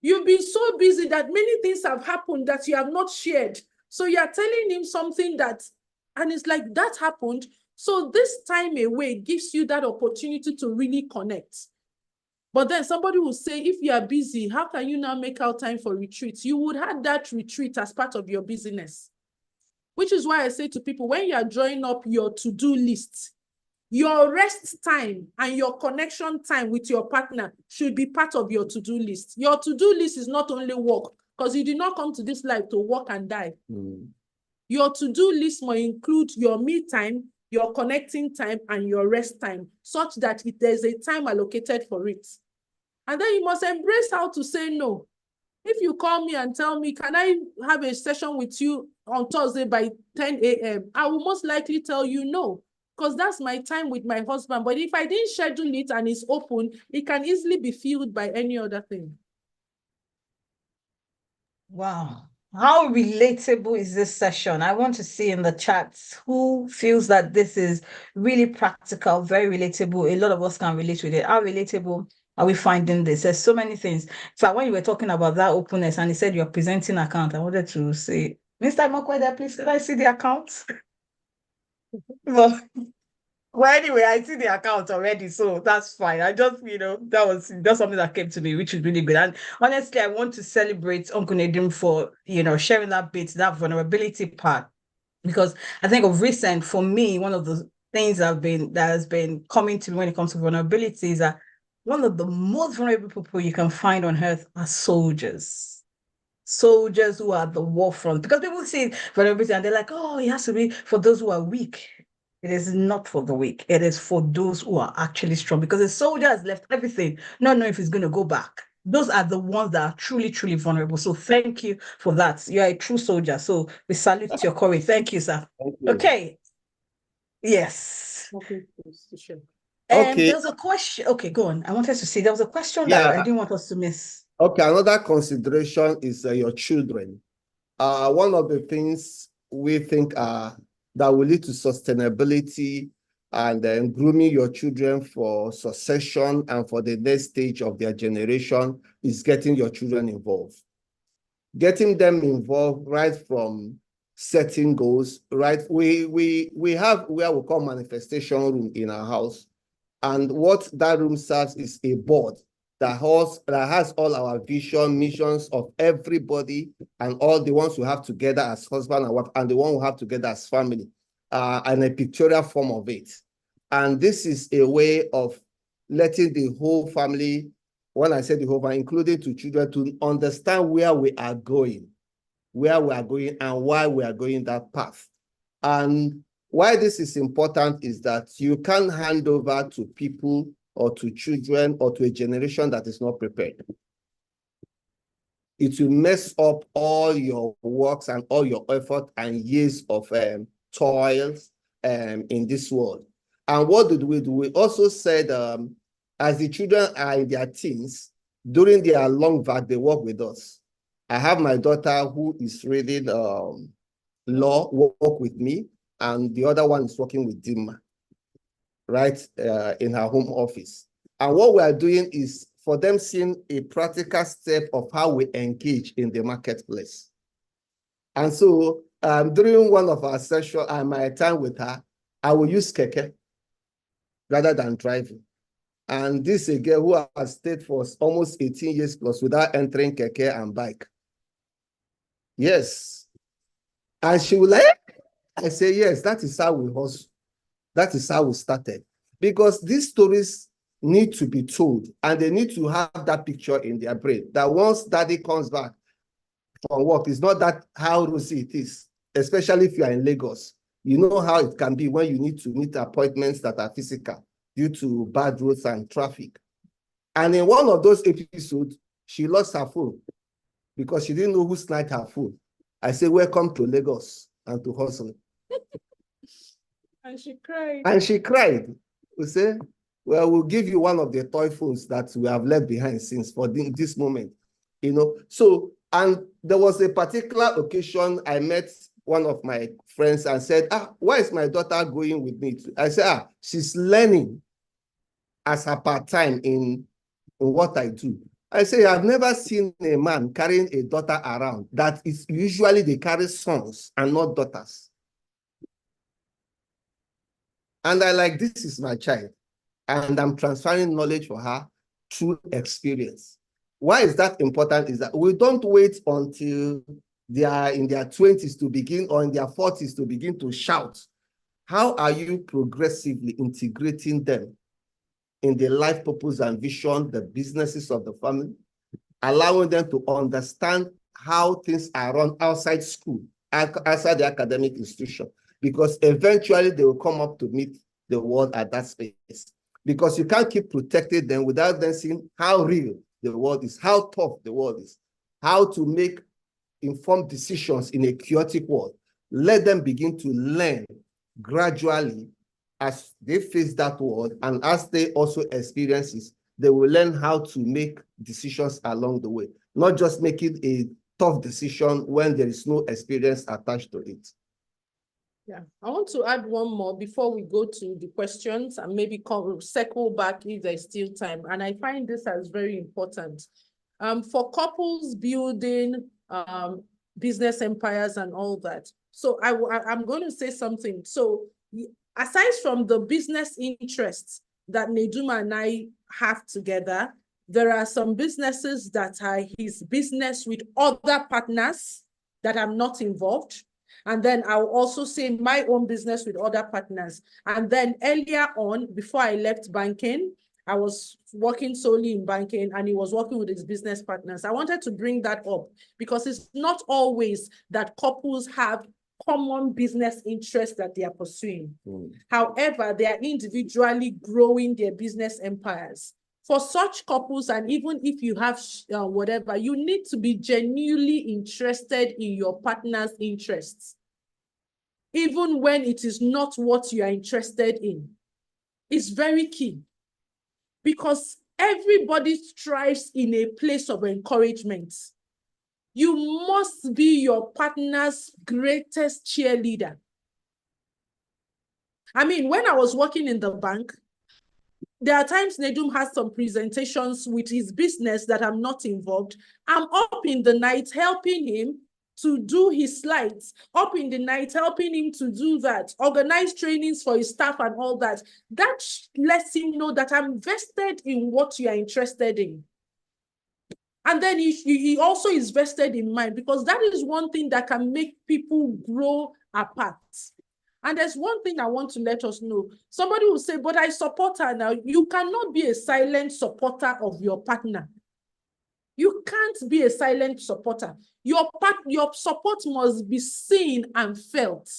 you've been so busy that many things have happened that you have not shared. So you're telling him something and it's like, that happened. So this time away gives you that opportunity to really connect. But then somebody will say, if you are busy, how can you now make out time for retreats? You would have that retreat as part of your business. Which is why I say to people, when you are drawing up your to-do list, your rest time and your connection time with your partner should be part of your to-do list. Your to-do list is not only work, because you did not come to this life to work and die. Your to-do list must include your me time, your connecting time, and your rest time, such that there's a time allocated for it. And then you must embrace how to say no. If you call me and tell me, can I have a session with you on Thursday by 10 a.m., I will most likely tell you no, because that's my time with my husband. But if I didn't schedule it and it's open, it can easily be filled by any other thing. Wow. How relatable is this session? I want to see in the chats who feels that this is really practical, very relatable. A lot of us can relate with it. How relatable are we finding this? There's so many things. So when you were talking about that openness and he said you're presenting account, I wanted to say, Mr. Mokweda, please, can I see the account? Well, anyway, I see the account already, so that's fine. I just, that was just something that came to me, which is really good. And honestly, I want to celebrate Uncle Nedum for, sharing that bit, that vulnerability part, because I think of recent, for me, one of the things that has been coming to me when it comes to vulnerability is that one of the most vulnerable people you can find on earth are soldiers. Soldiers who are at the war front, because people see vulnerability and they're like, oh, it has to be for those who are weak. It is not for the weak. It is for those who are actually strong, because a soldier has left everything, not knowing if he's going to go back. Those are the ones that are truly, truly vulnerable. So thank you for that. You are a true soldier. So we salute your courage. Thank you, sir. Thank you. Okay. Yes. Okay. There was a question. Okay, go on. I wanted to see. There was a question that I didn't want us to miss. Okay, another consideration is your children. One of the things we think that will lead to sustainability and then grooming your children for succession and for the next stage of their generation is getting your children involved. Getting them involved right from setting goals, right? We have where we call manifestation room in our house. And what that room serves is a board that has all our vision, missions of everybody and all the ones we have together as husband and wife and the one we have together as family, and a pictorial form of it. And this is a way of letting the whole family, when I say the whole family, including two children, to understand where we are going and why we are going that path. And why this is important is that you can't hand over to people or to children or to a generation that is not prepared. It will mess up all your works and all your effort and years of toils in this world. And what did we do? We also said, as the children are in their teens, during their long vac, they work with us. I have my daughter who is reading law, work with me, and the other one is working with Dinma, right, in her home office. And what we are doing is for them seeing a practical step of how we engage in the marketplace. And so during one of our sessions and my time with her, I will use keke rather than driving. And this is a girl who has stayed for almost 18 years plus without entering keke and bike. Yes. And she will like, I say, yes, that is how we hustle. That is how we started. Because these stories need to be told and they need to have that picture in their brain that once daddy comes back from work, it's not that how rosy it is, especially if you are in Lagos. You know how it can be when you need to meet appointments that are physical due to bad roads and traffic. And in one of those episodes, she lost her phone because she didn't know who snatched her phone. I say, welcome to Lagos and to hustle. And she cried. And she cried. We say, well, we'll give you one of the toy phones that we have left behind since for this moment, you know. So, and there was a particular occasion I met one of my friends and said, why is my daughter going with me? I said, she's learning as her part-time in what I do. I say, I've never seen a man carrying a daughter around. That is usually they carry sons and not daughters. And I like, this is my child. And I'm transferring knowledge for her through experience. Why is that important? Is that we don't wait until they are in their 20s to begin or in their 40s to begin to shout. How are you progressively integrating them in the life purpose and vision, the businesses of the family, allowing them to understand how things are run outside school, outside the academic institution, because eventually they will come up to meet the world at that space. Because you can't keep protecting them without them seeing how real the world is, how tough the world is, how to make informed decisions in a chaotic world. Let them begin to learn gradually as they face that world, and as they also experience it, they will learn how to make decisions along the way, not just making a tough decision when there is no experience attached to it. Yeah, I want to add one more before we go to the questions and maybe circle back if there's still time. And I find this as very important. For couples building business empires and all that. So I'm going to say something. So aside from the business interests that Neduma and I have together, there are some businesses that are his business with other partners that I'm not involved. And then I'll also say my own business with other partners. And then earlier on, before I left banking, I was working solely in banking and he was working with his business partners. I wanted to bring that up because it's not always that couples have common business interests that they are pursuing. However, they are individually growing their business empires. For such couples, and even if you have whatever, you need to be genuinely interested in your partner's interests, even when it is not what you are interested in. It's very key because everybody strives in a place of encouragement. You must be your partner's greatest cheerleader. I mean, when I was working in the bank, there are times Nedum has some presentations with his business that I'm not involved. I'm up in the night helping him to do his slides, up in the night helping him to do that, organize trainings for his staff and all that. That lets him know that I'm vested in what you are interested in. And then he also is vested in mine, because that is one thing that can make people grow apart. And there's one thing I want to let us know. Somebody will say, but I support her now. You cannot be a silent supporter of your partner. You can't be a silent supporter. Your support must be seen and felt.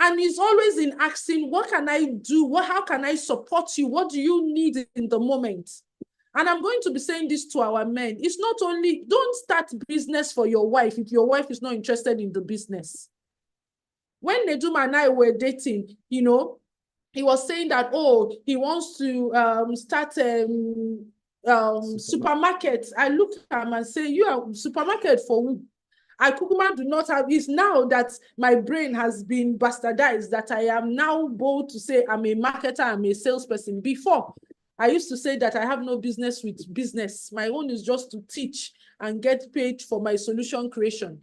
And it's always in asking, what can I do? How can I support you? What do you need in the moment? And I'm going to be saying this to our men. It's not only, don't start business for your wife if your wife is not interested in the business. When Neduma and I were dating, you know, he was saying that, oh, he wants to start supermarket. I looked at him and say, you are supermarket for who? I Kukuma do not have. It's now that my brain has been bastardized that I am now bold to say I'm a marketer, I'm a salesperson. Before, I used to say that I have no business with business. My own is just to teach and get paid for my solution creation.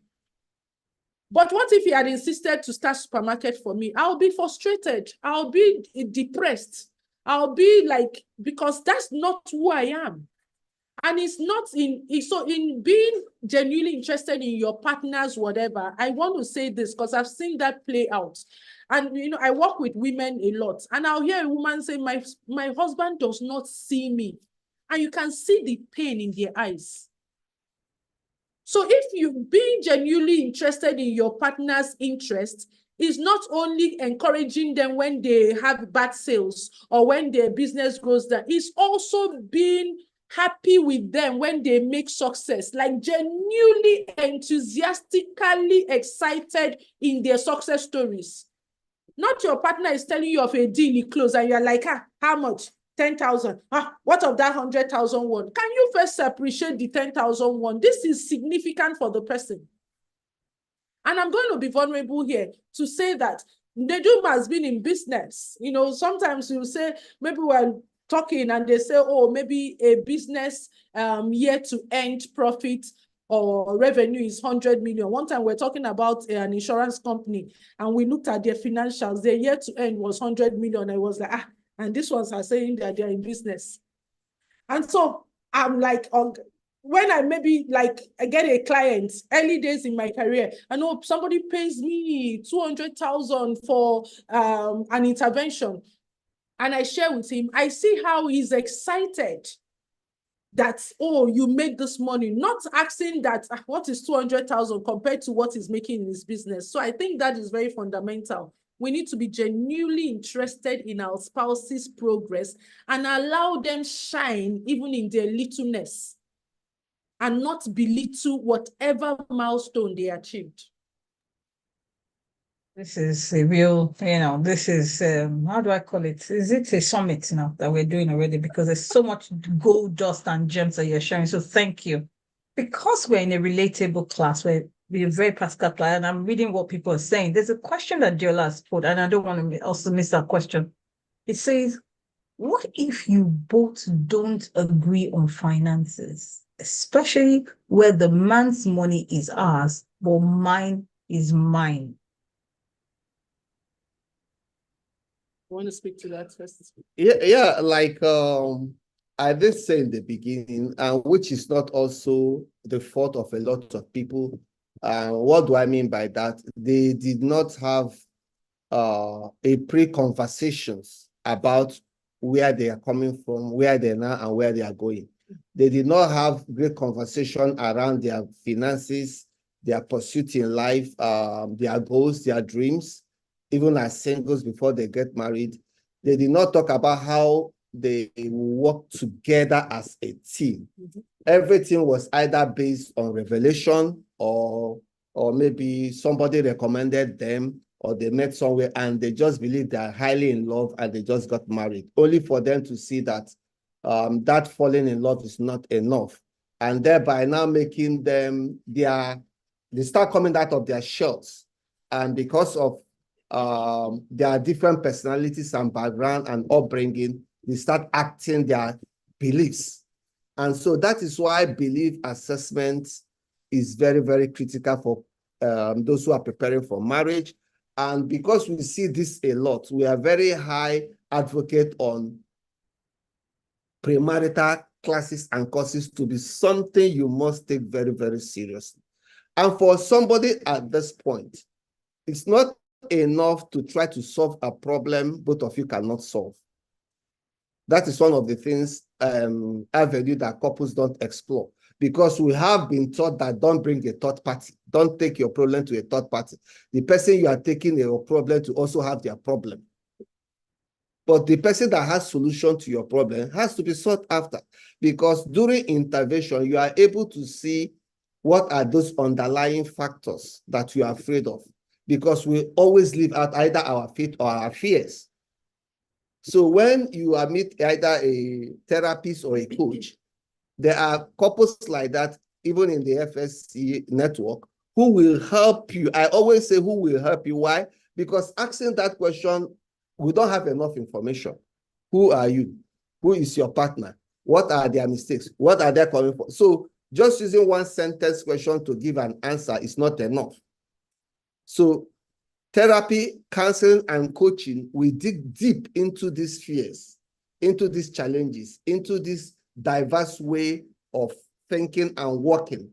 But what if he had insisted to start supermarket for me? I'll be frustrated. I'll be depressed. I'll be like, because that's not who I am. And it's not so in being genuinely interested in your partner's whatever, I want to say this because I've seen that play out. And, you know, I work with women a lot. And I'll hear a woman say, my husband does not see me. And you can see the pain in their eyes. So if you being genuinely interested in your partner's interest is not only encouraging them when they have bad sales or when their business goes down, it's also being happy with them when they make success, like genuinely enthusiastically excited in their success stories. Not your partner is telling you of a deal he closed and you're like, how much? 10,000. What of that 100,000 won? Can you first appreciate the 10,000 won? This is significant for the person. And I'm going to be vulnerable here to say that Neduma has been in business. You know, sometimes you say, maybe we're talking and they say, oh, maybe a business year to end profit or revenue is 100 million. One time we're talking about an insurance company and we looked at their financials. Their year to end was 100 million. I was like, and these ones are saying that they're in business. And so I'm like, when I maybe like I get a client early days in my career, I know somebody pays me 200,000 for an intervention. And I share with him, I see how he's excited that, oh, you made this money, not asking that what is 200,000 compared to what he's making in his business. So I think that is very fundamental. We need to be genuinely interested in our spouse's progress and allow them shine even in their littleness and not belittle whatever milestone they achieved. This is a real, you know, this is, how do I call it? Is it a summit now that we're doing already? Because there's so much gold, dust, and gems that you're sharing. So thank you. Because we're in a relatable class, we're a very practical class, and I'm reading what people are saying. There's a question that Diola has put, and I don't want to also miss that question. It says, what if you both don't agree on finances, especially where the man's money is ours, but mine is mine? Want to speak to that first? Yeah, like I did say in the beginning, which is not also the fault of a lot of people. What do I mean by that? They did not have a pre-conversations about where they are coming from, where they are now, and where they are going. They did not have great conversation around their finances, their pursuit in life, their goals, their dreams, even as singles before they get married. They did not talk about how they work together as a team. Mm-hmm. Everything was either based on revelation or maybe somebody recommended them or they met somewhere and they just believe they're highly in love and they just got married, only for them to see that that falling in love is not enough. And thereby now making them, they start coming out of their shells. And because of their different personalities and background and upbringing, they start acting their beliefs. And so that is why belief assessment is very, very critical for those who are preparing for marriage. And because we see this a lot, we are very high advocate on premarital classes and courses to be something you must take very, very seriously. And for somebody at this point, it's not enough to try to solve a problem both of you cannot solve. That is one of the things avenue that couples don't explore, because we have been taught that don't bring a third party. Don't take your problem to a third party. The person you are taking your problem to also have their problem. But the person that has solution to your problem has to be sought after, because during intervention, you are able to see what are those underlying factors that you are afraid of, because we always leave out either our faith or our fears. So when you meet either a therapist or a coach, there are couples like that, even in the FSC network, who will help you. I always say who will help you. Why? Because asking that question, we don't have enough information. Who are you? Who is your partner? What are their mistakes? What are they coming for? So just using one sentence question to give an answer is not enough. So therapy, counseling, and coaching, we dig deep into these fears, into these challenges, into this diverse way of thinking and working.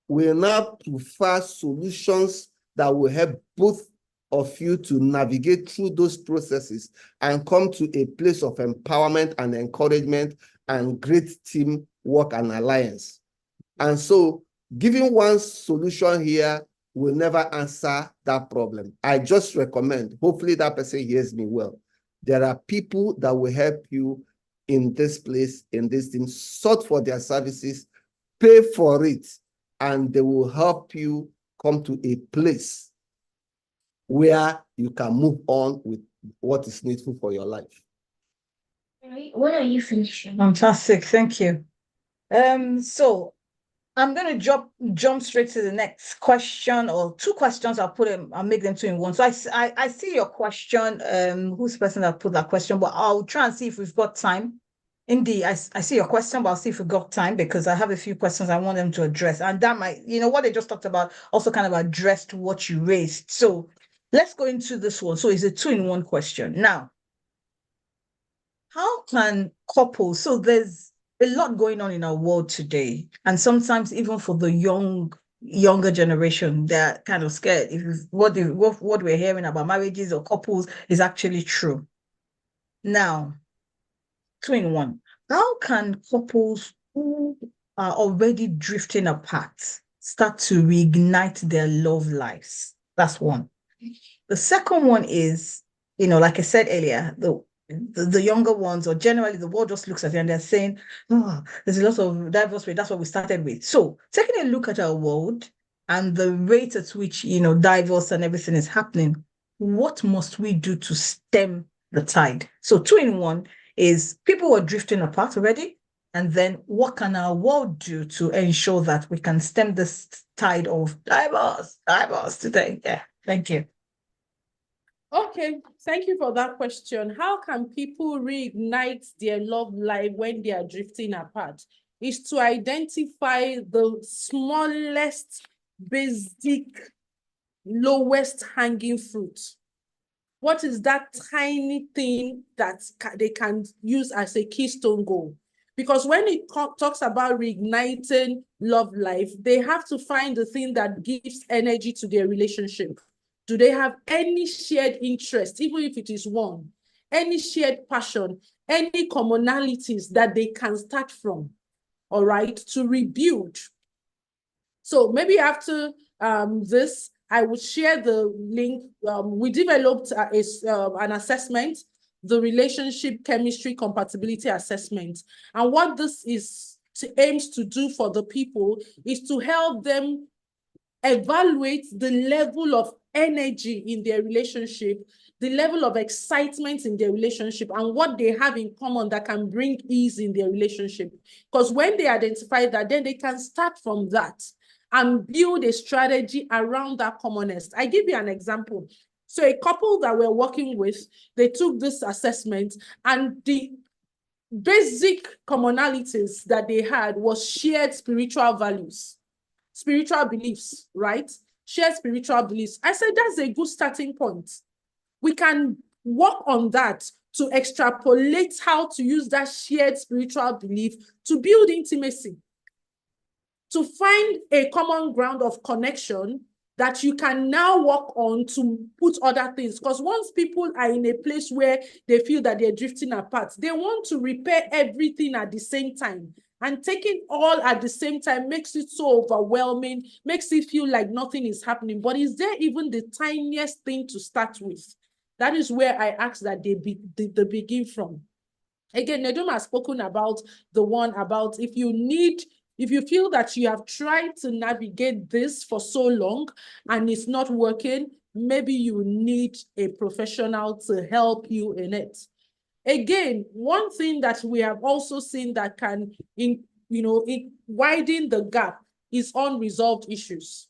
We now prefer solutions that will help both of you to navigate through those processes and come to a place of empowerment and encouragement and great team work and alliance. And so giving one solution here will never answer that problem. I just recommend, hopefully that person hears me well. There are people that will help you in this place, in this team, sort for their services, pay for it, and they will help you come to a place where you can move on with what is needful for your life. When are you finishing? Fantastic, thank you. So I'm going to jump straight to the next question, or two questions. I'll make them two in one. So I see your question. Who's the person that put that question? But I'll try and see if we've got time. Indeed, I see your question, but I'll see if we've got time, because I have a few questions I want them to address. And that might, what they just talked about also kind of addressed what you raised. So let's go into this one. So it's a two-in-one question. Now, how can couples, so there's a lot going on in our world today, and sometimes even for the younger generation, they're kind of scared if what we're hearing about marriages or couples is actually true. Now, two in one, how can couples who are already drifting apart start to reignite their love lives? That's one. The second one is, like I said earlier, the younger ones, or generally the world just looks at it and they're saying, oh, there's a lot of divorce rate. That's what we started with. So taking a look at our world and the rate at which, divorce and everything is happening, what must we do to stem the tide? So two in one is people were drifting apart already. And then what can our world do to ensure that we can stem this tide of divorce today? Yeah, thank you. Okay, thank you for that question. How can people reignite their love life when they are drifting apart? Is to identify the smallest, basic, lowest hanging fruit. What is that tiny thing that they can use as a keystone goal? Because when it talks about reigniting love life, they have to find the thing that gives energy to their relationship. Do they have any shared interest, even if it is one, any shared passion, any commonalities that they can start from, all right, to rebuild? So maybe after this, I will share the link. We developed an assessment, the Relationship Chemistry Compatibility Assessment. And what this aims to do for the people is to help them evaluate the level of energy in their relationship, the level of excitement in their relationship, and what they have in common that can bring ease in their relationship. Because when they identify that, then they can start from that and build a strategy around that commonness. I give you an example. So a couple that we're working with, they took this assessment, and the basic commonalities that they had was shared spiritual values, spiritual beliefs, right? Shared spiritual beliefs. I said that's a good starting point. We can work on that to extrapolate how to use that shared spiritual belief to build intimacy, to find a common ground of connection that you can now work on to put other things. Because once people are in a place where they feel that they're drifting apart, they want to repair everything at the same time. And taking all at the same time makes it so overwhelming, makes it feel like nothing is happening. But is there even the tiniest thing to start with? That is where I ask that they begin from. Again, Nedum has spoken about the one about if you feel that you have tried to navigate this for so long and it's not working, maybe you need a professional to help you in it. Again, one thing that we have also seen that can widen the gap is unresolved issues.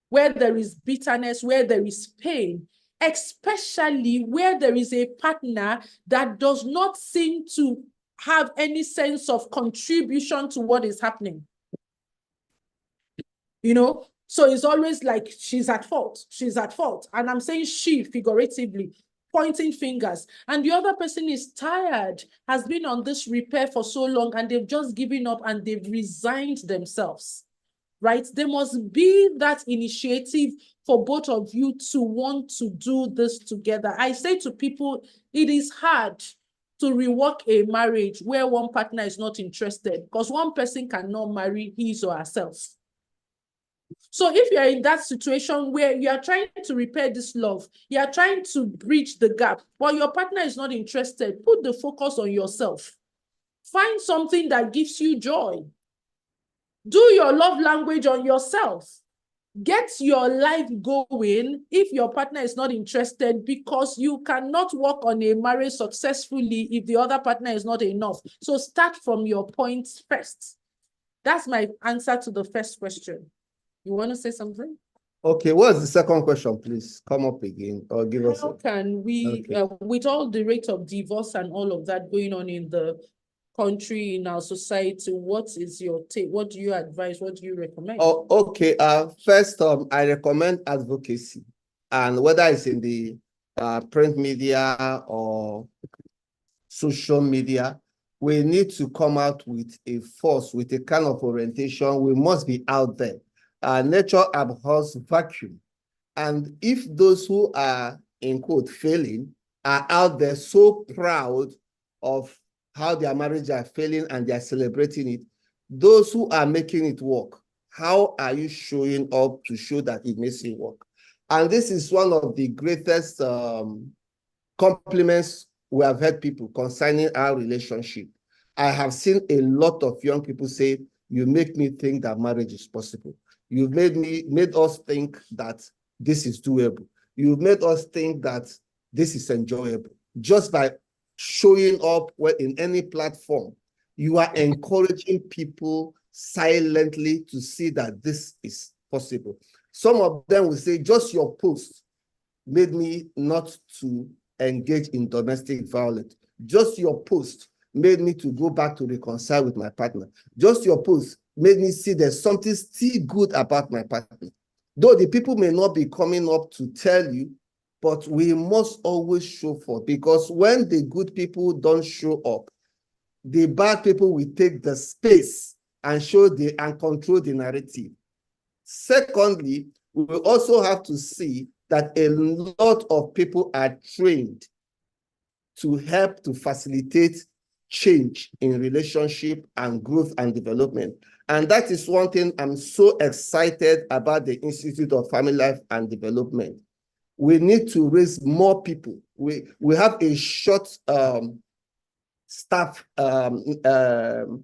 Where there is bitterness, where there is pain, especially where there is a partner that does not seem to have any sense of contribution to what is happening. So it's always like she's at fault. And I'm saying she figuratively, pointing fingers. And the other person is tired, has been on this repair for so long, and they've just given up and they've resigned themselves. Right? There must be that initiative for both of you to want to do this together. I say to people, it is hard to rework a marriage where one partner is not interested, because one person cannot marry his or herself. So if you're in that situation where you are trying to repair this love, you are trying to bridge the gap, but your partner is not interested, put the focus on yourself. Find something that gives you joy. Do your love language on yourself. Get your life going if your partner is not interested, because you cannot work on a marriage successfully if the other partner is not enough. So start from your points first. That's my answer to the first question. You want to say something? Okay, what's the second question, please? Come up again or give us. How can we, with all the rate of divorce and all of that going on in the country, in our society, what is your take? What do you advise? What do you recommend? Oh, okay. First, I recommend advocacy, and whether it's in the print media or social media, we need to come out with a force, with a kind of orientation. We must be out there. Nature abhors vacuum. And if those who are, in quote, failing are out there so proud of how their marriages are failing and they're celebrating it, those who are making it work, how are you showing up to show that it makes it work? And this is one of the greatest compliments we have heard people concerning our relationship. I have seen a lot of young people say, you make me think that marriage is possible. You've made us think that this is doable. You've made us think that this is enjoyable. Just by showing up in any platform, you are encouraging people silently to see that this is possible. Some of them will say, just your post made me not to engage in domestic violence. Just your post made me to go back to reconcile with my partner. Just your post made me see there's something still good about my partner. Though the people may not be coming up to tell you, but we must always show forth, because when the good people don't show up, the bad people will take the space and and control the narrative. Secondly, we will also have to see that a lot of people are trained to help to facilitate change in relationship and growth and development. And that is one thing I'm so excited about the Institute of Family Life and Development. We need to raise more people. We have a short staff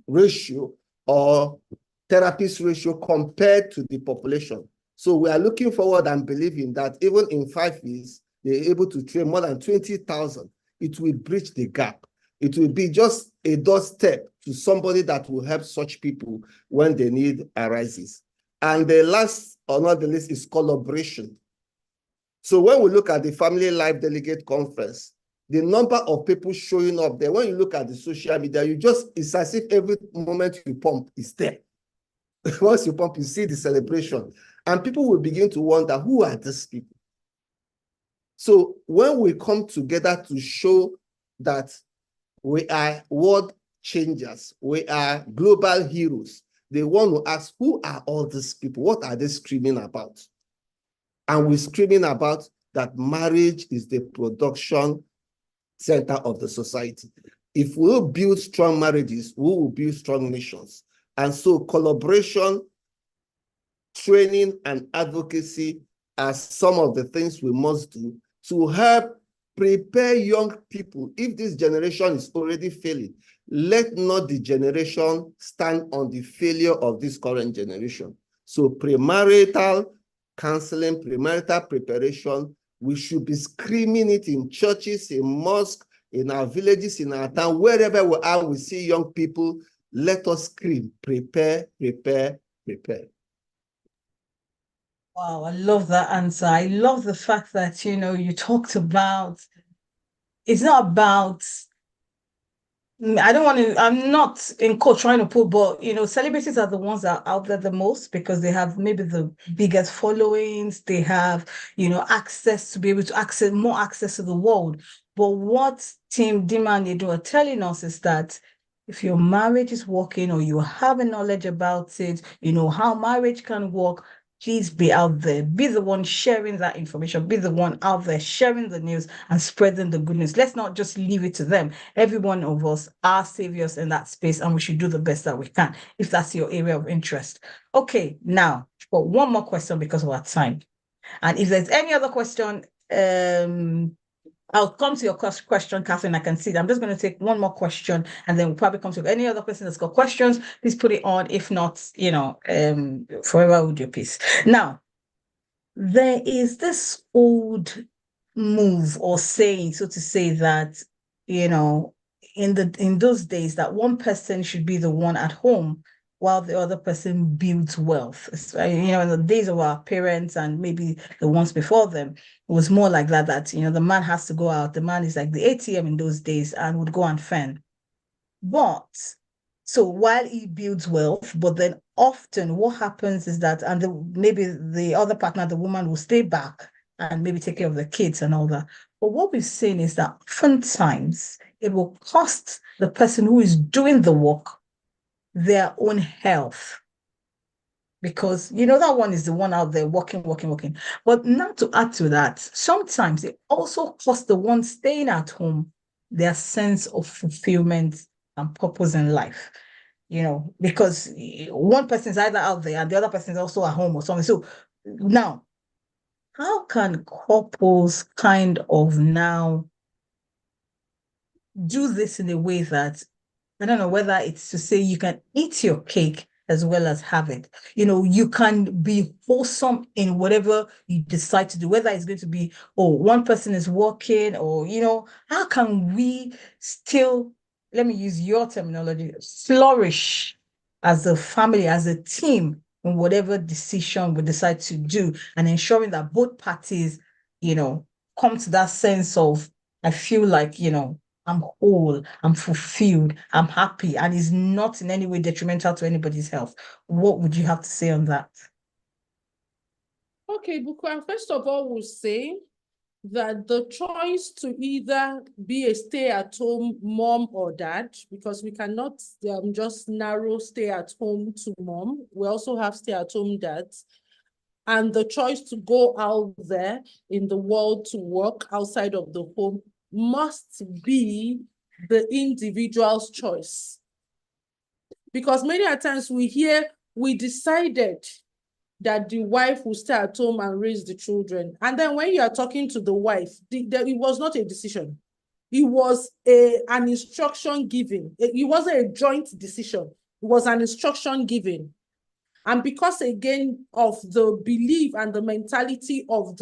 ratio or therapist ratio compared to the population. So we are looking forward and believing that even in 5 years, they're able to train more than 20,000. It will bridge the gap. It will be just a doorstep to somebody that will help such people when the need arises. And the last or not the least is collaboration. So when we look at the Family Life Delegate Conference, the number of people showing up there, when you look at the social media, it's as if every moment you pump is there. Once you pump, you see the celebration. And people will begin to wonder, who are these people? So when we come together to show that we are world changers, we are global heroes, they want to ask, who are all these people? What are they screaming about? And we're screaming about that marriage is the production center of the society. If we will build strong marriages, we will build strong nations. And so collaboration, training, and advocacy are some of the things we must do to help prepare young people. If this generation is already failing, let not the generation stand on the failure of this current generation. So premarital counseling, premarital preparation, we should be screaming it in churches, in mosques, in our villages, in our town, wherever we are, we see young people, let us scream, prepare, prepare, prepare. Wow, I love that answer. I love the fact that, you talked about, it's not about, I'm not in quote trying to put, but, celebrities are the ones that are out there the most because they have maybe the biggest followings. They have, access to be able to access more access to the world. But what Team Dinma and Chinedu are telling us is that if your marriage is working or you have a knowledge about it, you know how marriage can work, please be out there. Be the one sharing that information. Be the one out there sharing the news and spreading the good news. Let's not just leave it to them. Every one of us are saviors in that space, and we should do the best that we can if that's your area of interest. Okay, now, but one more question because of our time. And if there's any other question, I'll come to your question, Catherine. I can see that. I'm just going to take one more question and then we'll probably come to any other person that's got questions. Please put it on. If not, forever hold your peace. Now, there is this old move or saying, so to say, that, in those days that one person should be the one at home while the other person builds wealth. In the days of our parents and maybe the ones before them, it was more like that, the man has to go out. The man is like the ATM in those days and would go and fend. But so while he builds wealth, but then often what happens is that, and maybe the other partner, the woman, will stay back and maybe take care of the kids and all that. But what we've seen is that oftentimes it will cost the person who is doing the work their own health. Because, that one is the one out there working. But not to add to that, sometimes it also costs the one staying at home their sense of fulfillment and purpose in life. Because one person is either out there and the other person is also at home or something. So now, how can couples kind of now do this in a way that, I don't know whether it's to say you can eat your cake as well as have it. You can be wholesome in whatever you decide to do, whether it's going to be, one person is working or, how can we still, let me use your terminology, flourish as a family, as a team in whatever decision we decide to do, and ensuring that both parties, come to that sense of, I feel like, I'm whole, I'm fulfilled, I'm happy, and is not in any way detrimental to anybody's health. What would you have to say on that? Okay, Bukwa, first of all, we'll say that the choice to either be a stay-at-home mom or dad, because we cannot just narrow stay-at-home to mom. We also have stay-at-home dads. And the choice to go out there in the world to work outside of the home must be the individual's choice. Because many a times we hear, we decided that the wife will stay at home and raise the children. And then when you are talking to the wife, it was not a decision. It was an instruction given. It wasn't a joint decision. It was an instruction given. And because, again, of the belief and the mentality of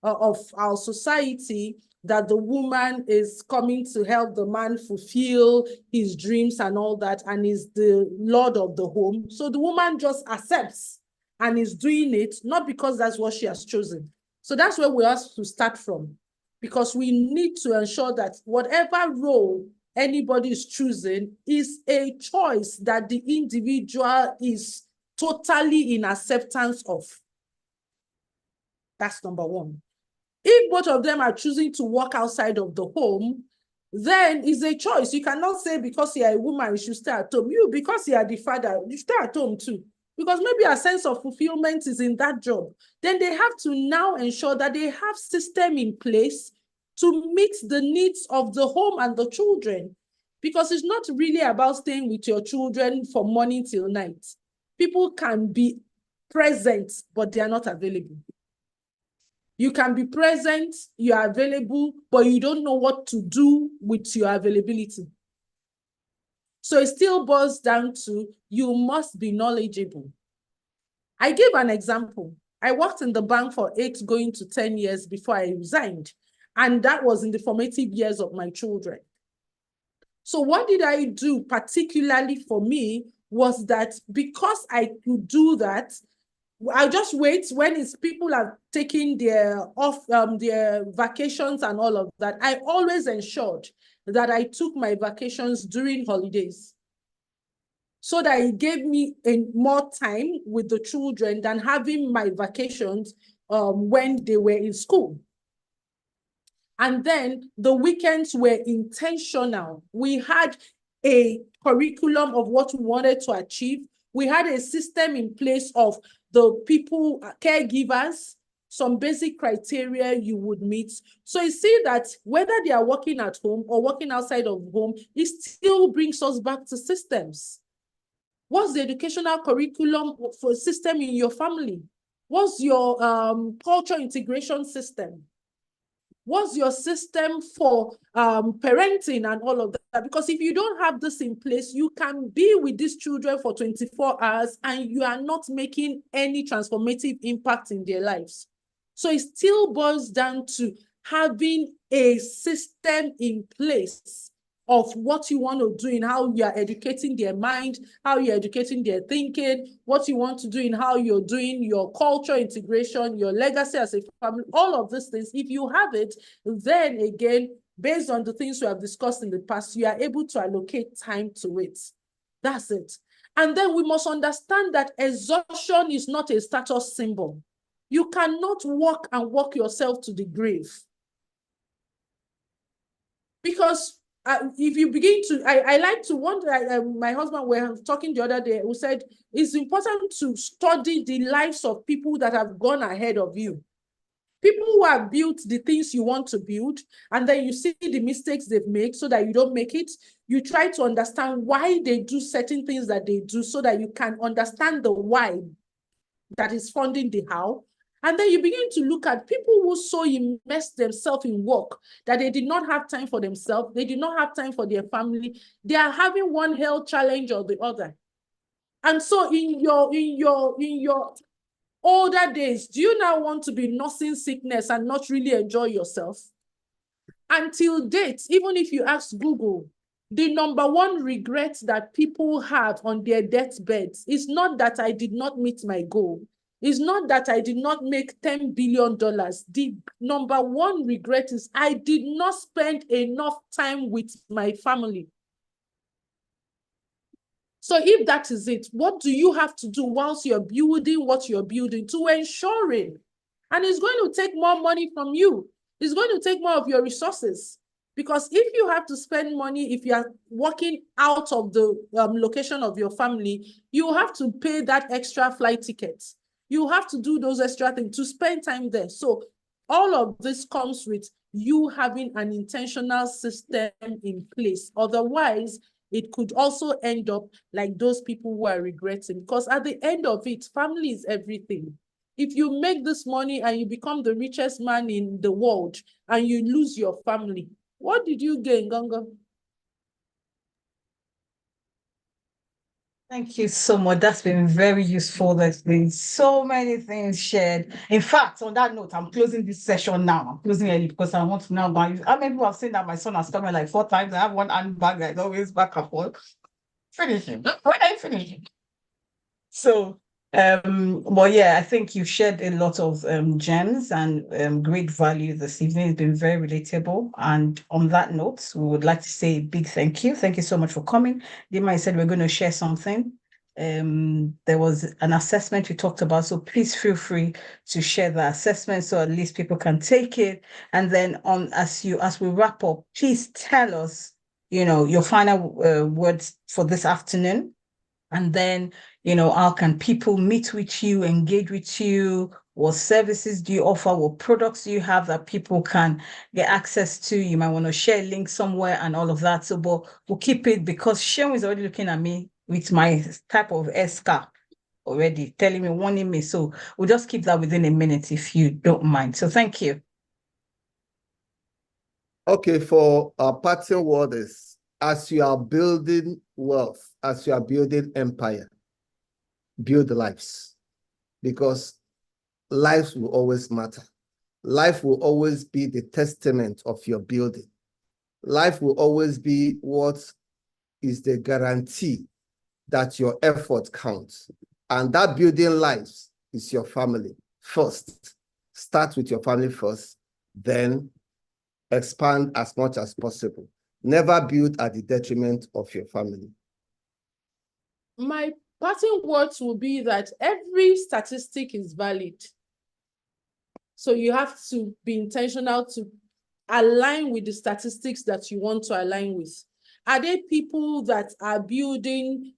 our society, that the woman is coming to help the man fulfill his dreams and all that, and is the lord of the home. So the woman just accepts and is doing it, not because that's what she has chosen. So that's where we have to start from, because we need to ensure that whatever role anybody is choosing is a choice that the individual is totally in acceptance of. That's number one. If both of them are choosing to work outside of the home, then it's a choice. You cannot say because you are a woman, you should stay at home. You, because you are the father, you stay at home too. Because maybe a sense of fulfillment is in that job. Then they have to now ensure that they have system in place to meet the needs of the home and the children. Because it's not really about staying with your children from morning till night. People can be present, but they are not available. You can be present, you are available, but you don't know what to do with your availability. So it still boils down to you must be knowledgeable. I give an example. I worked in the bank for 8 going to 10 years before I resigned. And that was in the formative years of my children. So what did I do particularly for me was that because I could do that, I just wait when it's people are taking their their vacations and all of that. I always ensured that I took my vacations during holidays, so that it gave me more time with the children than having my vacations when they were in school. And then the weekends were intentional. We had a curriculum of what we wanted to achieve. We had a system in place of the people, caregivers, some basic criteria you would meet. So you see that whether they are working at home or working outside of home, it still brings us back to systems. What's the educational curriculum for system in your family? What's your culture integration system? What's your system for parenting and all of that? Because if you don't have this in place, you can be with these children for 24 hours and you are not making any transformative impact in their lives. So it still boils down to having a system in place of what you want to do in how you are educating their mind, how you're educating their thinking, what you want to do in how you're doing your culture integration, your legacy as a family, all of these things. If you have it, then again, based on the things we have discussed in the past, you are able to allocate time to it. That's it. And then we must understand that exhaustion is not a status symbol. You cannot walk and walk yourself to the grave. Because if you begin to, I like to wonder, my husband were talking the other day, who said, it's important to study the lives of people that have gone ahead of you. People who have built the things you want to build, and then you see the mistakes they've made so that you don't make it. You try to understand why they do certain things that they do so that you can understand the why that is funding the how. And then you begin to look at people who so immersed themselves in work that they did not have time for themselves. They did not have time for their family. They are having one health challenge or the other. And so in your older days, do you now want to be nursing sickness and not really enjoy yourself? Until date, even if you ask Google, the number 1 regret that people have on their deathbeds is not that I did not meet my goal. It's not that I did not make $10 billion. The number 1 regret is I did not spend enough time with my family. So if that is it, what do you have to do whilst you're building what you're building to ensure it? And it's going to take more money from you. It's going to take more of your resources. Because if you have to spend money, if you are working out of the location of your family, you have to pay that extra flight tickets. You have to do those extra things to spend time there. So all of this comes with you having an intentional system in place. Otherwise, it could also end up like those people who are regretting. Because at the end of it, family is everything. If you make this money and you become the richest man in the world and you lose your family, what did you gain, Ganga? Thank you so much. That's been very useful. There's been so many things shared. In fact, on that note, I'm closing this session now. I'm closing early because I want to now buy. How many people have seen that my son has come in like 4 times? I have one handbag that's always back and forth. Finishing. When I finish. So, but yeah, I think you've shared a lot of gems and great value this evening. It's been very relatable. And on that note, we would like to say a big thank you. Thank you so much for coming. Dinma said we're going to share something there was an assessment we talked about. So please feel free to share the assessment so at least people can take it. And then as we wrap up, please tell us, your final words for this afternoon. And then, how can people meet with you, engage with you? What services do you offer? What products do you have that people can get access to? You might want to share a link somewhere and all of that. So, but we'll keep it because Sean is already looking at me with my type of scarf already, telling me, warning me. So we'll just keep that within a minute if you don't mind. So thank you. Okay, for our parting word is, as you are building wealth, as you are building empire, build lives, because lives will always matter. Life will always be the testament of your building. Life will always be what is the guarantee that your effort counts. And that building lives is your family first. Start with your family first, then expand as much as possible. Never build at the detriment of your family. My parting words will be that every statistic is valid. So you have to be intentional to align with the statistics that you want to align with. Are there people that are building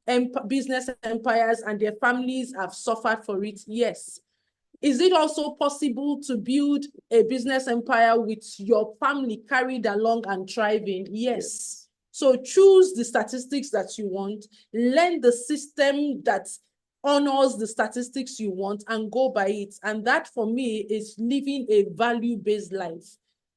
business empires and their families have suffered for it? Yes. Is it also possible to build a business empire with your family carried along and thriving? Yes. So choose the statistics that you want, learn the system that honors the statistics you want and go by it. And that for me is living a value-based life.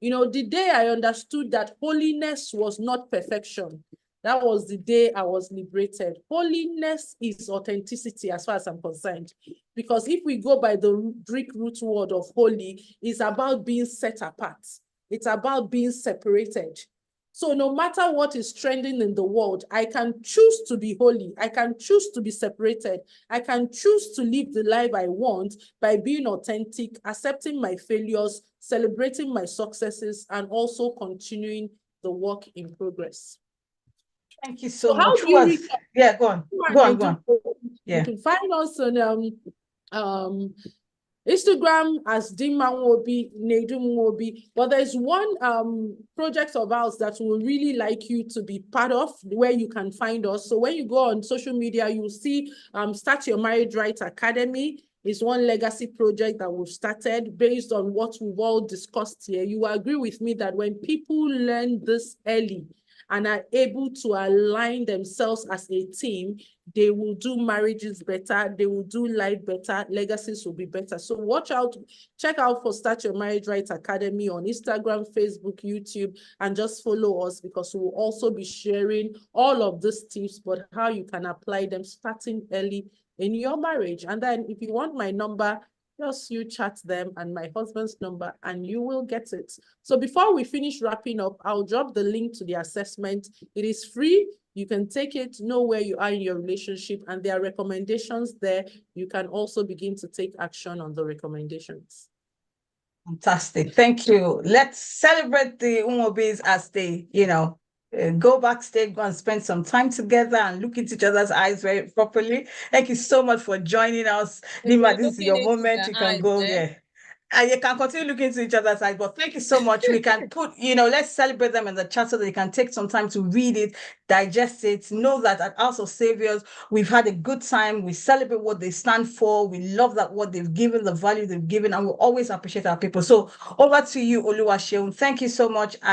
The day I understood that holiness was not perfection, that was the day I was liberated. Holiness is authenticity as far as I'm concerned. Because if we go by the Greek root word of holy, it's about being set apart. It's about being separated. So no matter what is trending in the world, I can choose to be holy. I can choose to be separated. I can choose to live the life I want by being authentic, accepting my failures, celebrating my successes, and also continuing the work in progress. Thank you so how much. do you reach out? Yeah, go on. Go on. Yeah. You can find us on Instagram as Dinma Nwobi, Nwobi. But there's one project of ours that we really like you to be part of, where you can find us. So when you go on social media, you'll see Start Your Marriage Right Academy is one legacy project that we've started based on what we've all discussed here. You agree with me that when people learn this early and are able to align themselves as a team, they will do marriages better, they will do life better, legacies will be better. So watch out, check out for Start Your Marriage Right Academy on Instagram, Facebook, YouTube, and just follow us because we'll also be sharing all of these tips, but how you can apply them starting early in your marriage. And then if you want my number, just you chat them and my husband's number and you will get it. So before we finish wrapping up, I'll drop the link to the assessment. It is free. You can take it, know where you are in your relationship, and there are recommendations there. You can also begin to take action on the recommendations. Fantastic. Thank you. Let's celebrate the Nwobis as they, go backstage, go and spend some time together and look into each other's eyes very properly. Thank you so much for joining us. Dinma, this is your moment. You can go there. And you can continue looking into each other's eyes, but thank you so much. We can put, let's celebrate them in the chat so that you can take some time to read it, digest it, know that at House of Saviors, we've had a good time. We celebrate what they stand for. We love that what they've given, the value they've given, and we always appreciate our people. So over to you, Oluwaseun. Thank you so much. And